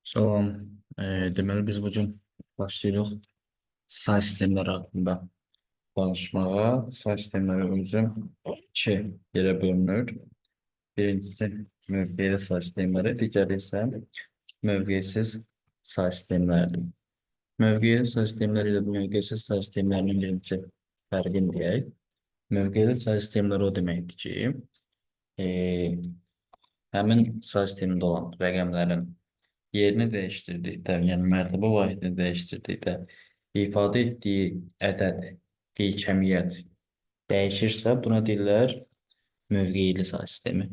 Salam. Deməli biz bugün başlayırıq say sistemləri haqqında danışmağa. Say sistemləri özü iki yerə bölünür. Birincisi mövqeyli say sistemləri, digəri isə mövqeysiz say sistemləridir. Mövqeyli say sistemləri ilə mövqeysiz say sistemlərinin birinci fərqini deyək. Mövqeyli say sistemləri o deməkdir ki, e, həmin say sistemində olan rəqəmlərin yerini dəyiştirdikdə, yəni mərtəbə vahidini dəyiştirdikdə ifadə etdiyi ədəd, qeyd-cəmiyyət dəyişirsə, buna deyirlər mövqeyli say sistemi.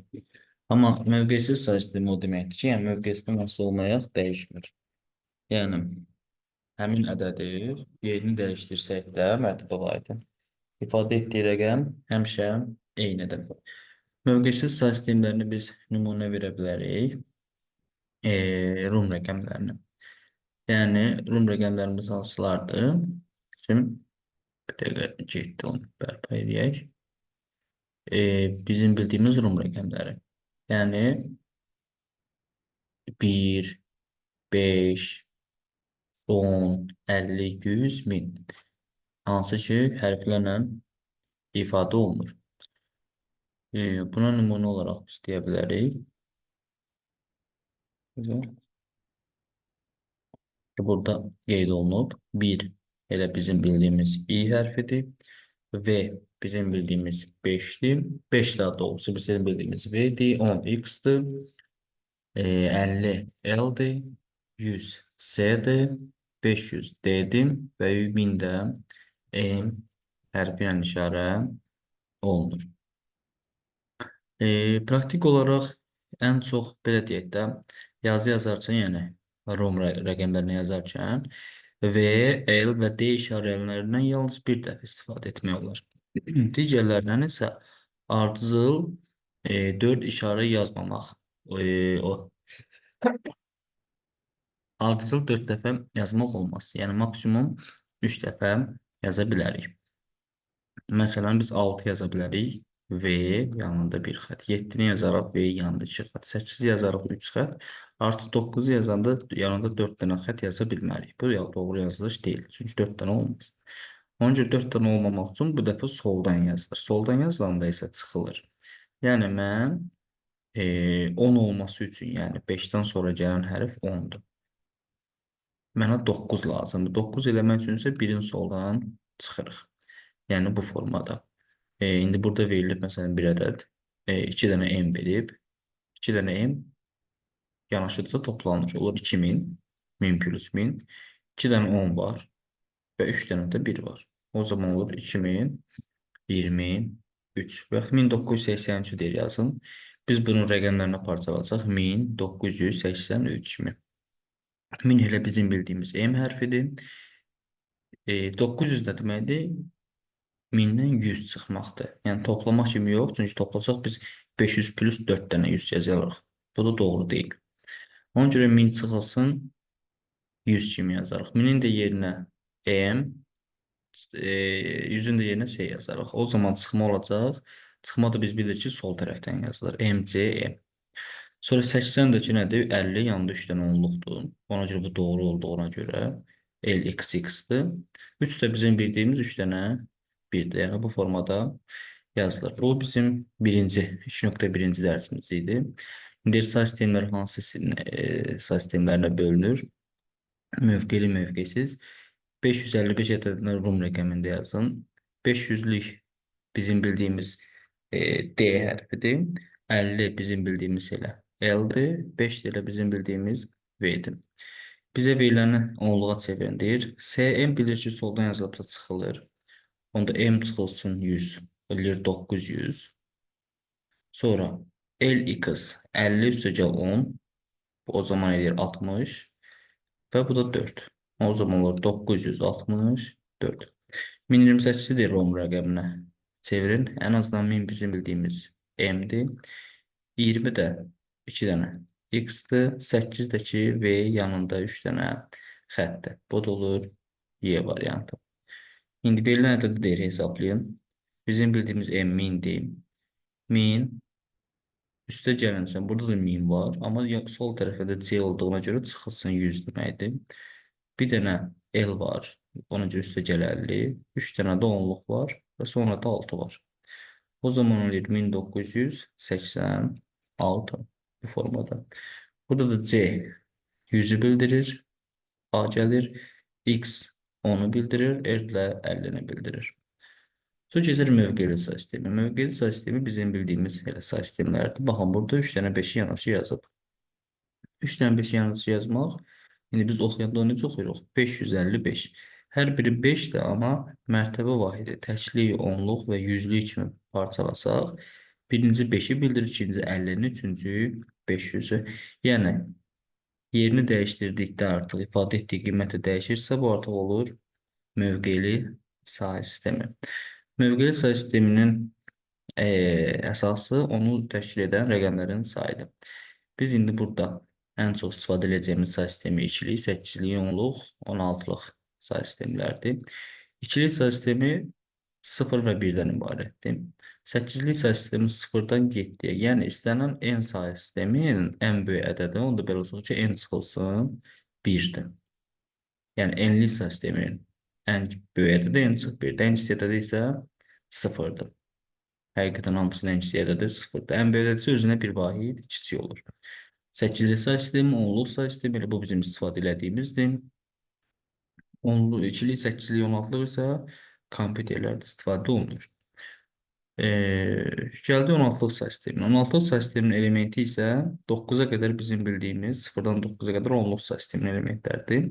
Amma mövqeysiz say sistemi o deməkdir ki, yəni mövqeysindən asılı olmayaraq dəyişmir. Yəni həmin ədədi yerini dəyişdirsək də mərtəbə vahidi ifadə etdiyi rəqəm həmişə eynidir. Mövqeysiz say sistemlərini biz nümunə verə bilərik. Rum rəqəmlərini. Yəni Rum rəqəmlərimiz hansılardır? Bizim bir dəqiqə getdi onu bərpa edək. Bizim bildiyimiz Rum rəqəmləri. Yəni 1, 5, 10, 50, 100, 1000. Hansı ki, hərflərlə ifadə olunur. Buna nümunə olaraq biz deyə bilərik. Burada qeyd olunub. 1 elə bizim bildiyimiz i hərfidir. V bizim bildiyimiz 5'dir. 5 daha doğrusu bizim bildiyimiz V'dir. 10 X'dir. 50 L'dir. 100 S'dir. 500 D'dir. Və 1000 də M hərfi ilə işarə olunur. Praktik olaraq ən çox belə deyək də yazı yazarkən, yəni Rom rəqəmlərini yazarkən V, L və D işarələrindən yalnız bir dəfə istifadə etmək olar. Digərlərindən isə ardıcıl 4 işarə yazmamaq. Ardıcıl 4 dəfə yazmaq olmaz. Yəni maksimum 3 dəfə yaza bilərik. Məsələn, biz 6 yaza bilərik. V yanında bir xət. 7-ni yazaraq V yanında 2 xət. 8 yazaraq 3 xət. Artı 9 yazanda yanında 4 dənə xət yaza bilmərik. Bu doğru yazılış deyil. Çünki 4 dənə olmaz. Onun üçün 4 dənə olmamaq üçün bu dəfə soldan yazılır. Soldan yazılanda isə çıxılır. Yəni mən 10 olması üçün, yəni 5-dən sonra gələn hərf 10'dur. Mənə 9 lazımdır. 9 eləmək üçün isə birin soldan çıxırıq. Yəni bu formada. İndi burada verilib məsələn bir ədəd 2 dənə M verib. 2 dənə M yanaşıqca toplanır. Olur 2000. 1000 plus 1000. 2 dənə 10 var. Və 3 dənə də 1 var. O zaman olur 2000, 20, 3 və 1983 deyir yazın. Biz bunun rəqəmlərinə parçalasaq 1983 mi? 1000 elə bizim bildiyimiz M hərfidir. 900 də deməkdir 1000-dən 100 çıxmaqdır. Yəni toplamaq kimi yox. Çünki toplasaq biz 500 plus 4 dənə 100 yazarıq. Bu da doğru deyil. Ona görə 1000 çıxılsın 100 kimi yazarıq. 1000-in də yerinə M, 100-ün də yerinə S yazarıq. O zaman çıxma olacaq. Çıxma da biz bilirik ki, sol tərəfdən yazılır. MCM. Sonra 80-dəki nədir? 50 yanında 3 dənə onluqdur. Ona görə bu doğru olduğuna görə LXX-dir. 3 də bizim bildiyimiz 3 dənə 1'dir. Yəni bu formada yazılır. Bu bizim birinci 2.1-ci dərsimiz idi. İndi say sistemləri hansı say sistemlərinə bölünür? Mövqeli, mövqesiz. 555 ədədini Rum rəqəmində yazın. 500'lük bizim bildiyimiz D hərfidir. 50 bizim bildiyimiz elə L'dir. 5 də elə bizim bildiyimiz V'dir. Bizə veriləni onluğa çevirin deyir. SM bilir ki, soldan yazılıbsa çıxılır. Onda M çıxılsın 100. Eləyir 900. Sonra LX 50 üstəgəl 10. O zaman eləyir 60. Və bu da 4. O zaman olur 964. 1028-dir Rom rəqəminə çevirin. Ən azından 1000 bizim bildiyimiz M'dir. 20 də 2 dənə X'dir. 8-dəki V yanında 3 dənə xətdir. Bu da olur Y variantı. İndi verilən ədədi deyir hesablayın. Bizim bildiyimiz M 1000'dir. 1000 Üstə gəlincə burada da 1000 var, amma sol tərəfdə C olduğuna görə çıxılsın 100 deməkdir. Bir dənə L var, ona görə üstə gələ 50. 3 dənə də onluq var və sonra da 6 var. O zaman olur 1986 bu formada. Burada da C 100'ü bildirir, A gəlir, X 10'u bildirir, R ilə 50'ni bildirir. Sonra keçir mövqeli say sistemi. Mövqeli say sistemi bizim bildiyimiz elə say sistemlərdir. Baxın, burada 3 dənə 5'i yanaşı yazıb. 3 dənə 5'i yanaşı yazmaq, indi biz oxuyanda necə oxuyuruq? 555. Hər biri 5'dir, amma mərtəbə vahidi, təklik, onluq və yüzlük kimi parçalasaq, birinci 5'i bildirir, ikinci 50'ni, üçüncü 500'ü. Yəni, yerini dəyişdirdikdə artıq ifadə etdiyi qiyməti dəyişirsə, bu artıq olur mövqeli say sistemi. Mövqeli say sisteminin əsası onu təşkil edən rəqəmlərin sayıdır. Biz indi burada ən çox istifadə edəcəyimiz say sistemi ikilik, 8'lik, 10'luq, 16'lıq say sistemlərdir. İkilik say sistemi 0 və 1-dən ibarətdir. 8'lik say sistemi 0-dan 7-yə, yəni istənilən n say sistemin ən böyük ədədi, onda belə olacaq ki, n çıxılsın 1-dir. Yəni n-lik say sistemin ən böyük ədədi n çıx 1-dir, ən kiçik ədədi isə 0-dır. Həqiqətən hamısının ən kiçik ədədi 0-dır. Ən böyük ədədi isə özünə bir vahid kiçik olur. 8'li say sistemi, 10'luq say sistemi, elə bu bizim istifadə elədiyimizdir. 10'lu, 2'li, 8'li, 16'lı isə kompüterlərdə istifadə olunur. Gəldi 16'lıq say sisteminə. 16'lıq say sisteminin elementi isə 9'a qədər bizim bildiyimiz 0-dan 9'a qədər 10'luq say sisteminin elementləridir.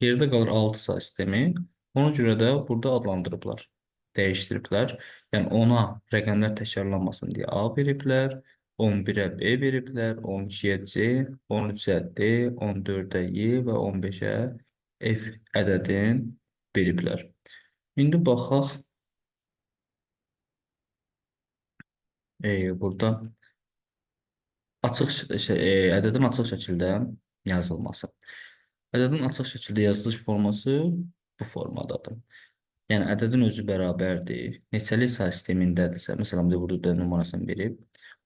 Yerdə qalır 6 say sistemi. Ona görə də burada adlandırıblar, dəyişdiriblər. Yəni 10'a rəqəmlər təkrarlanmasın deyə A veriblər, 11'ə B veriblər, 12'yə C, 13'ə D, 14'ə Y və 15'ə F ədədin veriblər. İndi baxaq burada ədədin açıq şəkildə yazılması. Ədədin açıq şəkildə yazılış forması bu formadadır. Yəni ədədin özü bərabərdir. Neçəlik say sistemindədirsə, məsələn, burada da nümunəsini verib.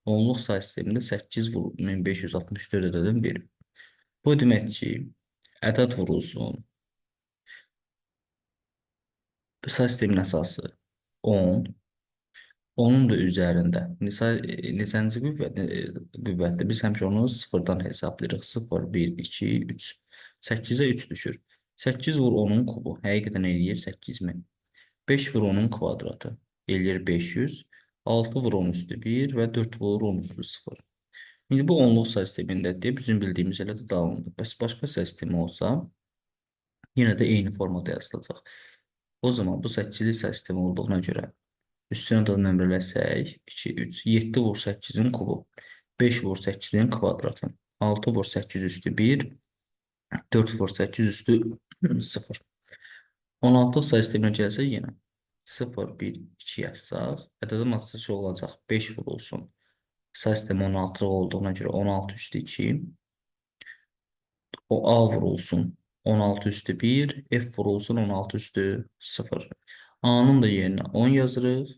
Onluq say sistemində 8 vur 1564 ədədin verib. Bu demək ki, ədəd vurulsun. Say sistemin əsası 10. Onun da üzərində neçənci qüvvətdir? Biz həmişə onu 0-dan hesablayırıq. 0, 1, 2, 3. 8'ə 3 düşür. 8 vur 10'un kubu. Həqiqətən eləyir 8000. 5 vur 10'un kvadratı. Eləyir 500. 6 vur 10 üstü 1 və 4 vur 10 üstü 0. İndi bu onluq say sistemindədir. Bizim bildiyimiz elə də davamlıdır. Bəs başqa say sistemi olsa, yenə də eyni formada yazılacaq. O zaman bu 8'li say sistemi olduğuna görə üstünə də nömrələsək, 2, 3, 7 vur 8'in kubu, 5 vur 8'in kvadratı, 6 vur 8 üstü 1, 4 vur 8 üstü 0. 16 say sisteminə gəlsək yenə 0, 1, 2 yazsaq, ədədin açılışı olacaq 5 vurulsun. Say sistemi 16 olduğuna görə 16 üstü 2, o A vurulsun 16 üstü 1, F vurulsun 16 üstü 0. A'nın da yerinə 10 yazırıq,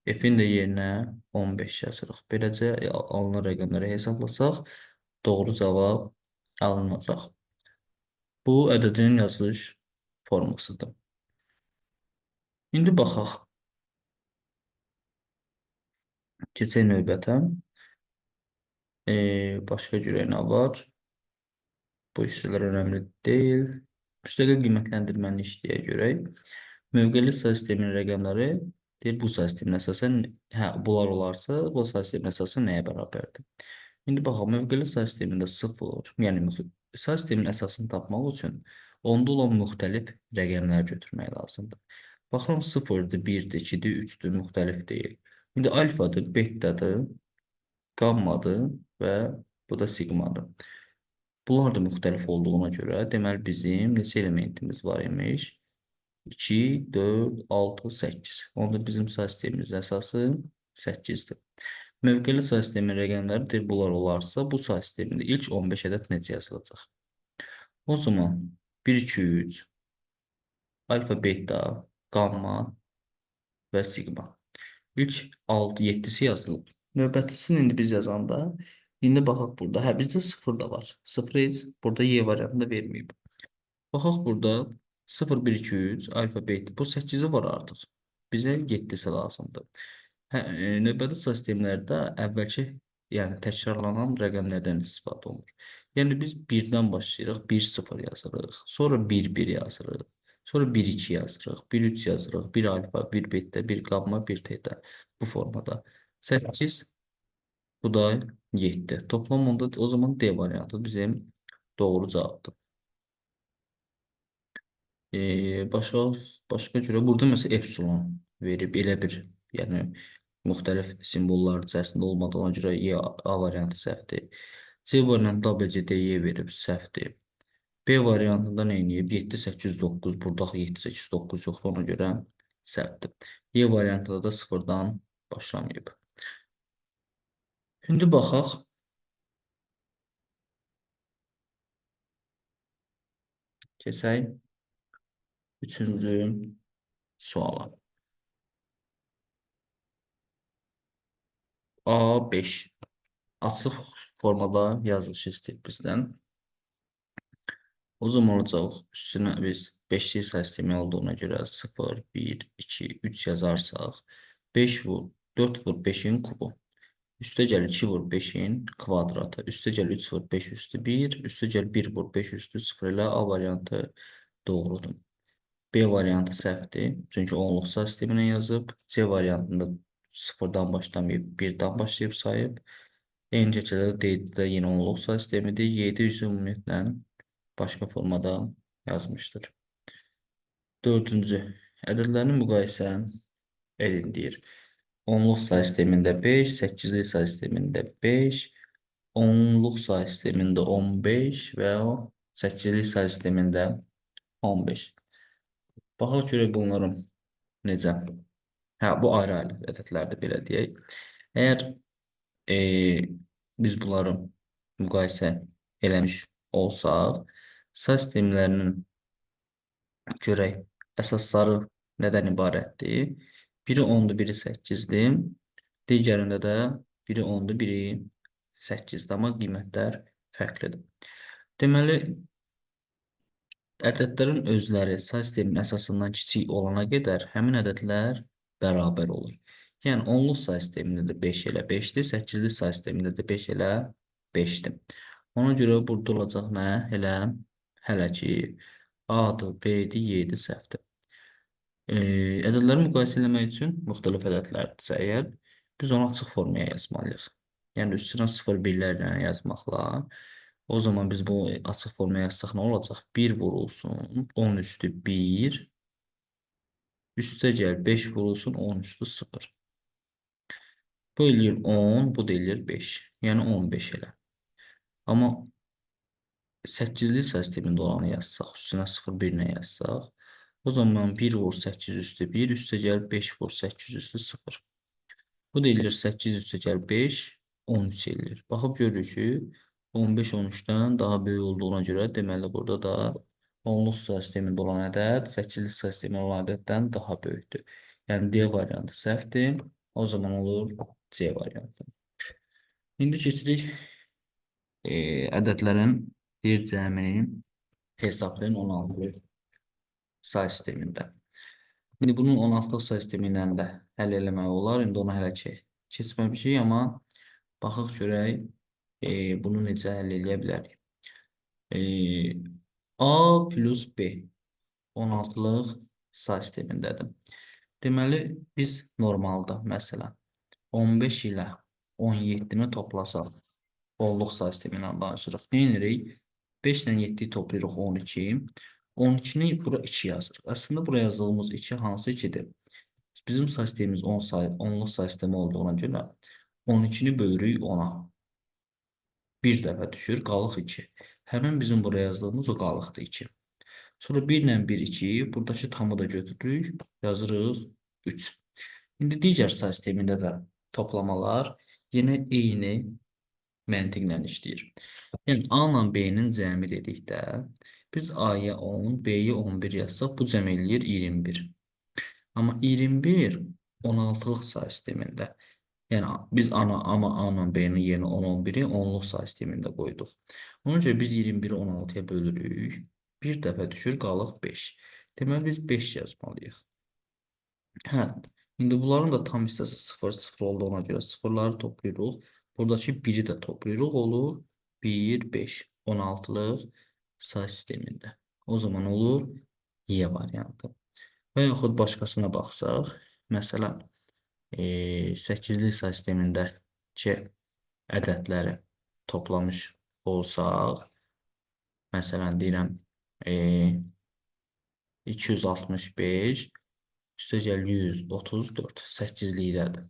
F'in də yerinə 15 yazırıq. Beləcə alınan rəqəmləri hesablasaq, doğru cavab alınacaq. Bu ədədin yazılış formasıdır. İndi baxaq. Keçək növbətə. Başqa görə nə var? Bu hissələr önəmli deyil. Müstəqil qiymətləndirməni işləyə görək. Mövqeli say sisteminin rəqəmləri deyir, bu say sistemin əsasən, bunlar olarsa, bu say sistemin əsası nəyə bərabərdir? İndi baxaq, mövqeli say sistemində 0, yəni say sistemin əsasını tapmaq üçün onda olan müxtəlif rəqəmlər götürmək lazımdır. Baxıram 0'dır, 1'dir, 2'dir, 3'dür, müxtəlif deyil. İndi alfadır, betadır, gammadır və bu da sigmadır. Bunlar da müxtəlif olduğuna görə, deməli bizim neçə elementimiz var imiş? 2, 4, 6, 8. Onda bizim say sistemimizin əsası 8'dir. Mövqeli say sistemin rəqəmləri bunlar olarsa, bu say sistemində ilk 15 ədəd necə yazılacaq? O zaman 1, 2, 3, alfa, beta, gamma və sigma. İlk 6, 7'si yazılıb. Növbətisini indi biz yazanda, indi baxaq burada. Hə, bizdə 0 da var. 0 heç burada Y variantında verməyib. Baxaq burada 0, 1, 2, 3 alfabet. Bu 8-i var artıq. Bizə 7-si lazımdır. Hə, növbəti sistemlərdə əvvəlki, yəni təkrarlanan rəqəmlərdən istifadə olunur. Yəni biz 1-dən başlayırıq, 1, 0 yazırıq. Sonra 1, 1 yazırıq. Sonra 1, 2 yazırıq. 1, 3 yazırıq. 1 alfa, 1 beta, 1 qamma, 1 teta. Bu formada. 8, bu da 7. Toplam onda o zaman D variantı bizim doğru cavabdır. Başqa görə burada məsələn epsilon verib elə bir, yəni müxtəlif simvollar içərisində olmadığına görə E A variantı səhvdir. C variantında ABCDE verib səhvdir. B variantında nə edib? 7, 8, 9. Burada 7, 8, 9 yoxdur, ona görə səhvdir. E variantında da sıfırdan başlamayıb. İndi baxaq. Keçək üçüncü suala. A5 açıq formada yazılışı istəyir bizdən. O zaman olacaq üstünə biz 5'li sayı sistemi olduğuna görə 0, 1, 2, 3 yazarsaq 5 vur, 4 vur 5'in kubu. Üstə gəl 2 vur 5'in kvadratı. Üstə gəl 3 vur 5 üstü 1. Üstə gəl 1 vur 5 üstü 0 ilə A variantı doğrudur. B variantı səhvdir. Çünki onluq sayı sisteminə yazıb. C variantında 0-dan başlamayıb 1-dən başlayıb sayıb. Eyni şəkildə D-də yenə onluq sayı sistemidir. 7 ümumiyyətlə başqa formada yazmışdır. Dördüncü, ədədlərini müqayisə edin deyir. Onluq sayı sistemində 5, 8'li sayı sistemində 5, onluq sayı sistemində 15 və 8'li sayı sistemində 15. Baxaq görək bunların necə? Hə, bu ayrı-ayrı ədədlərdir, belə deyək. Əgər biz bunları müqayisə eləmiş olsaq, sayı sistemlərinin görək əsasları nədən ibarətdir? Biri 10'dur, biri 8'dir. Digərində də biri 10'dur, biri 8'dir. Amma qiymətlər fərqlidir. Deməli, ədədlərin özləri sayı sisteminin əsasından kiçik olana qədər həmin ədədlər bərabər olur. Yəni, onluq sayı sistemində də 5 elə 5'dir, 8'li sayı sistemində də 5 elə 5'dir. Ona görə burada olacaq nə? Elə hələ ki, A-dır, B-dir, Y-dir, səhvdir. Ədədləri müqayisə etmək üçün müxtəlif ədədlərdirsə əgər, biz onu açıq formaya yazmalıyıq. Yəni, üstünə 0 birlərlə yazmaqla, o zaman biz bu açıq formaya yazsaq nə olacaq? 1 vurulsun, 10 üstü 1, üstə gəl 5 vurulsun, 10 üstü 0. Bu eləyir 10, bu da eləyir 5. Yəni 15 elə. Amma 8'li sayı sistemində olanı yazsaq, üstünə 0 1 yazsaq, o zaman 1 vur 8 üstü 1, üstə gəl 5 vur 8 üstü 0. Bu da eləyir 8 üstə gəl 5, 13 eləyir. Baxıb görürük ki, 15 13'dən daha böyük olduğuna görə, deməli burada da onluq sayı sistemində olan ədəd 8'li sayı sistemində olan ədəddən daha böyükdür. Yəni D variantı səhvdir. O zaman olur C variantı. İndi keçirik ədədlərin bir cəmini hesablayın 16 sayı sistemində. İndi bunun 16 sayı sistemi ilə də həll eləmək olar. İndi onu hələ ki keçməmişik, amma baxaq görək bunu necə həll eləyə bilərik. A plus B 16'lıq sayı sistemindədir. Deməli, biz normalda, məsələn, 15 ilə 17'ni toplasaq, onluq sayı sistemindən danışırıq. Nə edirik? 5 ilə 7'yi toplayırıq 12. 12'ni bura 2 yazırıq. Əslində bura yazdığımız 2 hansı 2'dir? Bizim sayı sistemimiz 10'luq sayı sistemi olduğuna görə 12'ni bölürük 10'a. Bir dəfə düşür, qalıq 2. Həmin bizim buraya yazdığımız o qalıqdır 2. Sonra 1 ilə 1, 2. Buradakı tamı da götürürük, yazırıq 3. İndi digər sayı sistemində də toplamalar yenə eyni məntiqlə işləyir. Yəni, A ilə B-nin cəmi dedikdə, biz A-ya 10, B-yə 11 yazsaq, bu cəm eləyir 21. Amma 21 16'lıq sayı sistemində. Yəni biz amma A-nın B-nin yerinə 10, 11-i onluq say sistemində qoyduq. Ona görə biz 21-i 16-ya bölürük. Bir dəfə düşür, qalıq 5. Deməli biz 5 yazmalıyıq. Hə, indi bunların da tam hissəsi 0, 0 olduğuna görə sıfırları toplayırıq. Buradakı 1-i də toplayırıq, olur 1, 5. 16-lıq say sistemində. O zaman olur Y variantı. Və yaxud başqasına baxsaq, məsələn, 8-li say sistemindəki ədədləri toplamış olsaq, məsələn, deyirəm, 265 üstəgəl 134 8-likdədir.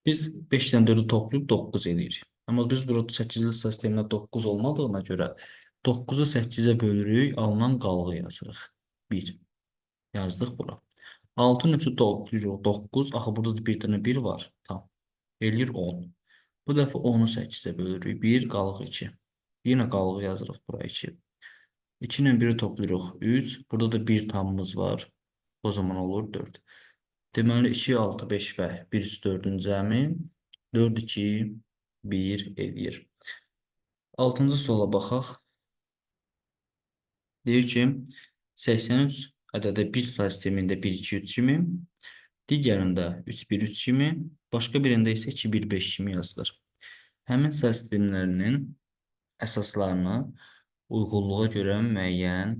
Biz 5-dən 4-ü toplayıb 9 edirik. Amma biz burada 8-li say sisteminə 9 olmadığına görə 9-u 8-ə bölürük, alınan qalğı yazırıq. 1 yazdıq bura. 6-nın 3-ü toplayırıq 9. Axı burada da bir dənə 1 var. Tam. Eləyir 10. Bu dəfə 10-u 8-ə bölürük. 1 qalıq 2. Yenə qalıq yazırıq bura 2. 2 ilə 1-i toplayırıq 3. Burada da 1 tamımız var. O zaman olur 4. Deməli 2, 6, 5 və 1 üstü 4-ün cəmi 4, 2, 1 edir. 6-cı suala baxaq. Deyir ki, 83 ədədi bir say sistemində 1, 2, 3 kimi, digərində 3, 1, 3 kimi, başqa birində isə 2, 1, 5 kimi yazılır. Həmin say sistemlərinin əsaslarını uyğunluğa görə müəyyən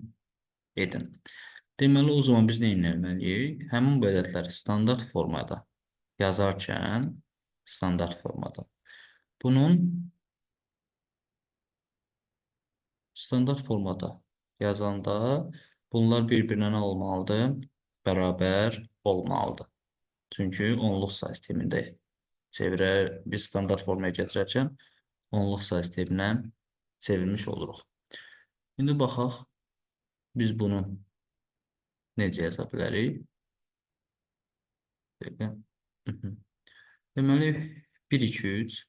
edin. Deməli, o zaman biz nə etməliyik? Həmin bu ədədləri standart formada yazarkən, standart formada. Bunun standart formada yazanda bunlar bir-birinə nə olmalıdır? Bərabər olmalıdır. Çünki onluq say sistemində biz standart formaya gətirərkən onluq say sisteminə çevirmiş oluruq. İndi baxaq, biz bunu necə yaza bilərik? Deməli, 1, 2, 3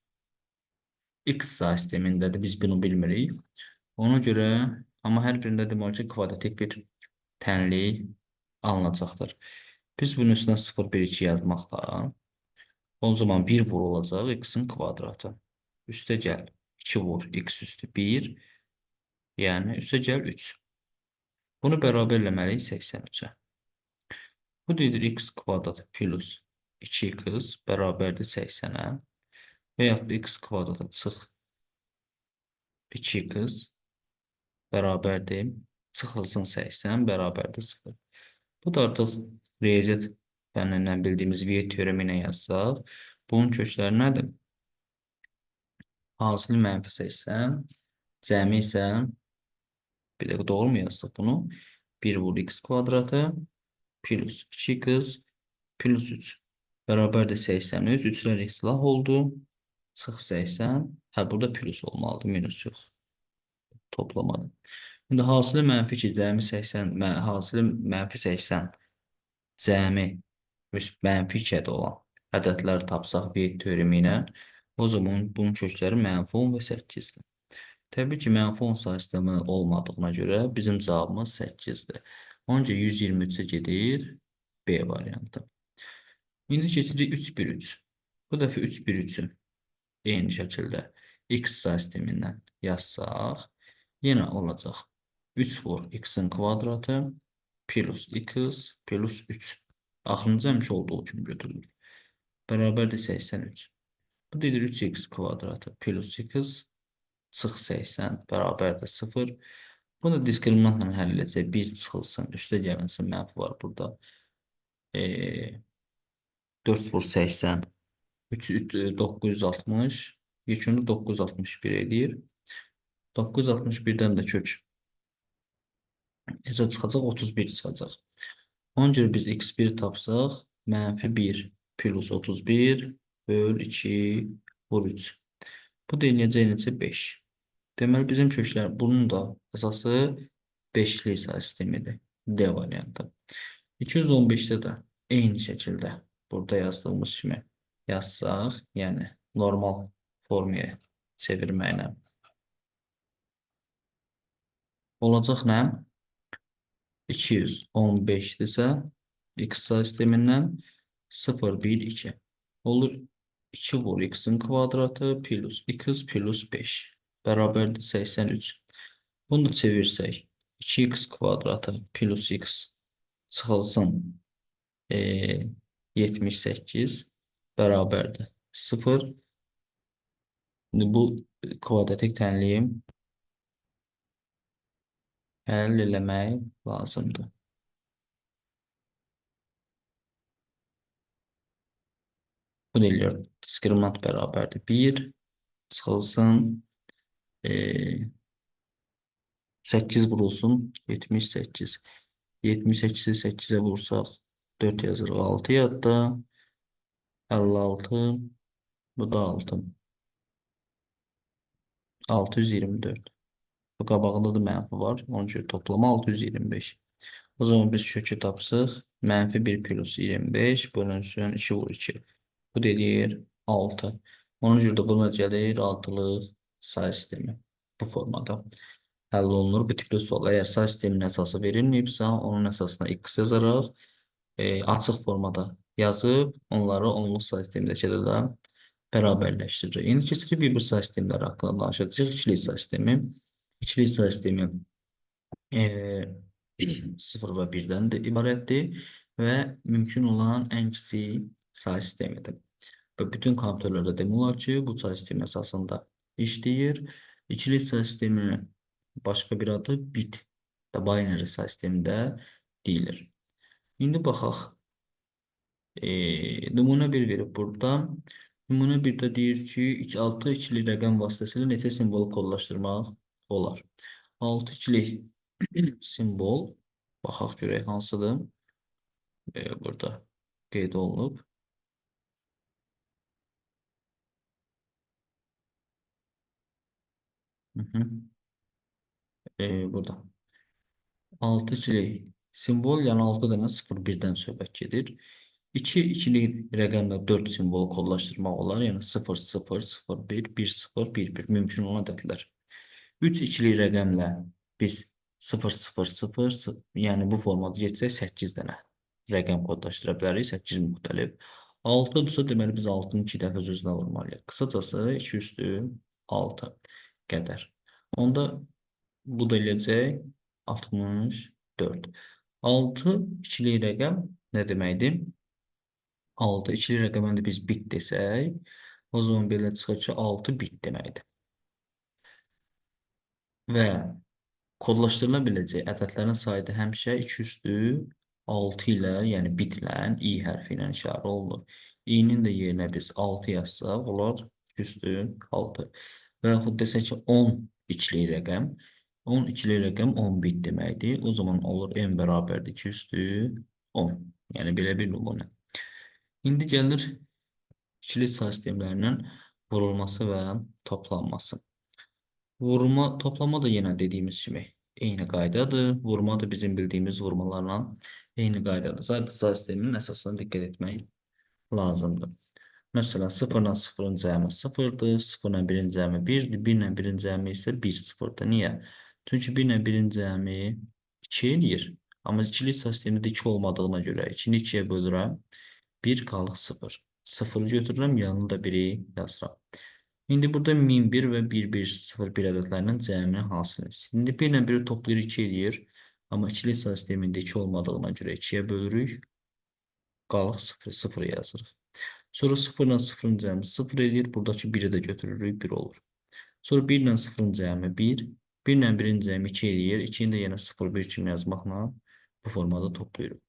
X say sistemindədir, biz bunu bilmirik. Ona görə, amma hər birində deməli ki, kvadratik bir tənlik alınacaqdır. Biz bunun üstünə 0, 1, 2 yazmaqla, o zaman 1 vurulacaq x-in kvadratı. Üstə gəl, 2 vur, x üstü 1, yəni üstə gəl 3. Bunu bərabər eləməliyik 83-ə. Bu deyilir x kvadrat plus 2x bərabərdir 80-ə və yaxud da x kvadrata çıx 2x bərabərdir, çıxılsın 80 bərabərdir 0. Bu da artıq riyaziyyat fənnindən bildiyimiz Viet teoremi ilə yazsaq, bunun kökləri nədir? Hasili mənfi 80, cəmi isə, bir dəqiqə doğru mu yazsaq bunu? 1 vur x kvadratı plus 2x plus 3 bərabərdir 83. 3-lər islah oldu. Çıx 80. Hə, burada plus olmalıdır, minus yox. Toplamadı. İndi hasili mənfi 2, cəmi 80, hasili mənfi 80, cəmi mənfi 2-də olan ədədləri tapsaq Viet teoremi ilə, o zaman bunun kökləri mənfi 10 və 8-dir. Təbii ki, mənfi 10 say sistemi olmadığına görə bizim cavabımız 8-dir. Onca 123-ə gedir B variantı. İndi keçirik 3, 1, 3. Bu dəfə 3, 1, 3-ü eyni şəkildə x say sistemindən yazsaq, yenə olacaq 3 vur x-in kvadratı plus x plus 3. Axırıncı həmişə olduğu kimi götürülür. Bərabərdir 83. Bu dedir 3x kvadratı plus x çıx 80 bərabərdir 0. Bunu da diskriminantla həll edəcək. 1 çıxılsın, üstə gəlinsin, mənfi var burada. 4 vur 80, 960, yekunda 961 edir. 961-dən də kök necə çıxacaq? 31 çıxacaq. Ona görə biz x1 tapsaq, mənfi 1 plus 31 böl 2 vur 3. Bu da eləyəcək necə? 5. Deməli, bizim köklər bunun da əsası 5-li say sistemidir. D variantı. 215-də də eyni şəkildə burada yazdığımız kimi yazsaq, yəni normal formaya çevirməklə olacaq nə? 215-dirsə, x say sistemindən 0, 1, 2. Olur 2 vur x'in kvadratı plus x plus 5 beraberdir 83. Bunu da çevirsək 2x kvadratı plus x çıxılsın e, 78 beraberdir 0. Şimdi bu kvadratik tənliyim həll eləmək lazımdır. Bu deyiliyor. Diskriminant beraberdir 1 çıxılsın e, 8 vurulsun 78. 78'i 8'e vursak 4 yazır 6 yadda 56 bu da 6 624. Bu qabağında da mənfi var. Onun üçün toplama 625. O zaman biz kökü tapsıq. Mənfi 1 plus 25 bölünsün 2 vur 2. Bu deyir 6. Onun görə də buna gəlir 6'lıq say sistemi. Bu formada həll olunur. Bu tipli sual. Əgər say sisteminin əsası verilməyibsə, onun əsasına x yazaraq açıq formada yazıb onları onluq say sistemindəki də bərabərləşdiririk. İndi keçirik bir say sistemləri haqqında danışacağıq. İkili say sistemi. İkili say sistemi 0 və 1-dən də ibarətdir və mümkün olan ən kiçik say sistemidir. Və bütün kompüterlərdə demək olar ki, bu say sistemi əsasında işləyir. İkili say sisteminin başqa bir adı bit və binary say sistemində deyilir. İndi baxaq. Nümunə 1 verib burada. Nümunə 1-də deyir ki, 6 ikili rəqəm vasitəsilə neçə simvolu kodlaşdırmaq olar? 6 ikili simbol. Baxaq görək hansıdır. Burada qeyd olunub. Burada. 6 ikili simbol, yəni 6 dənə 0-1-dən söhbət gedir. 2 ikili rəqəmlə 4 simbol kodlaşdırmaq olar. Yəni 0, 0, 0, 1, 1, 0, 1, 1 mümkün olan ədədlər. 3 ikili rəqəmlə biz 0, 0, 0, 0 yəni bu formada getsək 8 dənə rəqəm kodlaşdıra bilərik. 8 müxtəlif. 6-dırsa deməli biz 6-nı 2 dəfə öz-özünə vurmalıyıq. Qısacası 2 üstü 6 qədər. Onda bu da eləyəcək 64. 6 ikili rəqəm nə deməkdir? 6 ikili rəqəmə də biz bit desək, o zaman belə çıxır ki, 6 bit deməkdir. Və kodlaşdırıla biləcək ədədlərin sayı da həmişə 2 üstü 6 ilə, yəni bitlə, i hərfi ilə işarə olunur. İ'nin də yerinə biz 6 yazsaq, olar 2 üstü 6. Və yaxud desək ki, 10 ikili rəqəm. 10 ikili rəqəm 10 bit deməkdir. O zaman olur n bərabərdir 2 üstü 10. Yəni belə bir nümunə. İndi gəlir ikili say sistemlərinin vurulması və toplanması. Vurma, toplama da yenə dediyimiz kimi eyni qaydadır. Vurma da bizim bildiyimiz vurmalarla eyni qaydadır. Sadəcə say sisteminin əsasına diqqət etmək lazımdır. Məsələn, 0 ilə 0-ın cəmi 0-dır, 0 ilə 1-in cəmi 1-dir, 1 ilə 1-in cəmi isə 1, 0-dır. Niyə? Çünki 1 ilə 1-in cəmi 2 eləyir. Amma ikili say sistemində 2 olmadığına görə 2-ni 2-yə bölürəm, 1 qalır 0. 0-ı götürürəm, yanına da 1-i yazıram. İndi burada 1001 və 1101 ədədlərinin cəmini hasil etsin. İndi 1 ilə 1-i toplayır 2 eləyir. Amma ikili say sistemində 2 olmadığına görə 2-yə bölürük. Qalıq 0, 0 yazırıq. Sonra 0 ilə 0-ın cəmi 0 eləyir. Buradakı 1-i də götürürük, 1 olur. Sonra 1 ilə 0-ın cəmi 1. 1 ilə 1-in cəmi 2 eləyir. 2-ni də yenə 0, 1 kimi yazmaqla bu formada toplayırıq.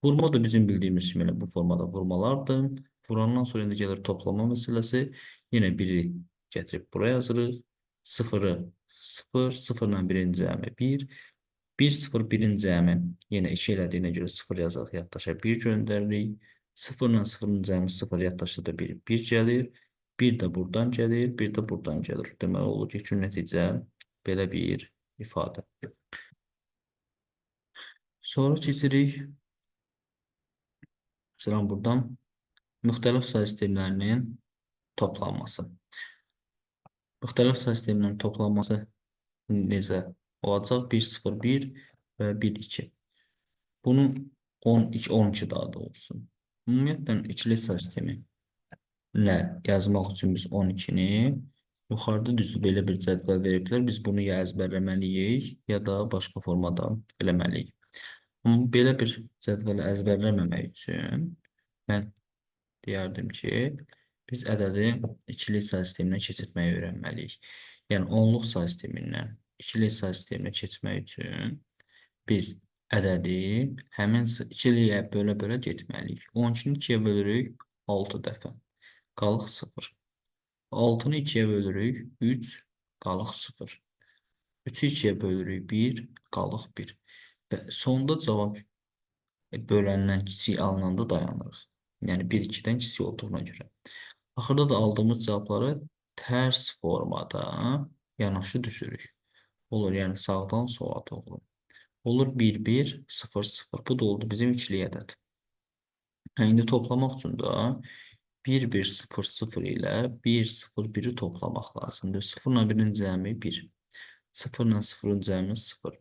Vurma da bizim bildiyimiz kimi bu formada vurmalardır. Vurandan sonra indi gəlir toplama məsələsi. Yenə 1-i gətirib buraya yazırıq. 0-ı 0, 0 ilə 1-in cəmi 1. 1, 0, 1-in cəmi yenə 2 elədiyinə görə 0 yazarıq, yaddaşa 1 göndəririk. 0 ilə 0-ın cəmi 0, yaddaşda da 1, 1 gəlir. 1 də buradan gəlir, 1 də buradan gəlir. Deməli olur ki, nəticə belə bir ifadə. Sonra keçirik. Məsələn, buradan müxtəlif say sistemlərinin toplanması. Müxtəlif say sistemlərinin toplanması necə olacaq? 1, 0, 1 və 1, 2. Bunun 12 daha doğrusu. Ümumiyyətlə ikili say sistemi Nə yazmaq üçün biz 12-ni yuxarıda düzdür belə bir cədvəl veriblər. Biz bunu ya əzbərləməliyik, ya da başqa formada eləməliyik. Amma belə bir cədvəli əzbərləməmək üçün mən deyərdim ki, biz ədədi ikili say sisteminə keçirtməyi öyrənməliyik. Yəni onluq say sistemindən ikili say sisteminə keçmək üçün biz ədədi həmin ikiliyə bölə-bölə getməliyik. 12-ni 2-yə bölürük 6 dəfə. Qalıq 0. 6-nı 2-yə bölürük 3, qalıq 0. 3-ü 2-yə bölürük 1, qalıq 1. Və sonda cavab böləndən kiçik alınanda dayanırıq. Yəni 1 2-dən kiçik olduğuna görə. Axırda da aldığımız cavabları tərs formada yanaşı düzürük. Olur, yəni sağdan sola doğru. Olur 1 1 0 0. Bu da oldu bizim ikili ədəd. İndi toplamaq üçün də 1 1 0 0 ilə 1 0 1-i toplamaq lazımdır. 0 ilə 1-in cəmi 1. 0 ilə 0-ın cəmi 0.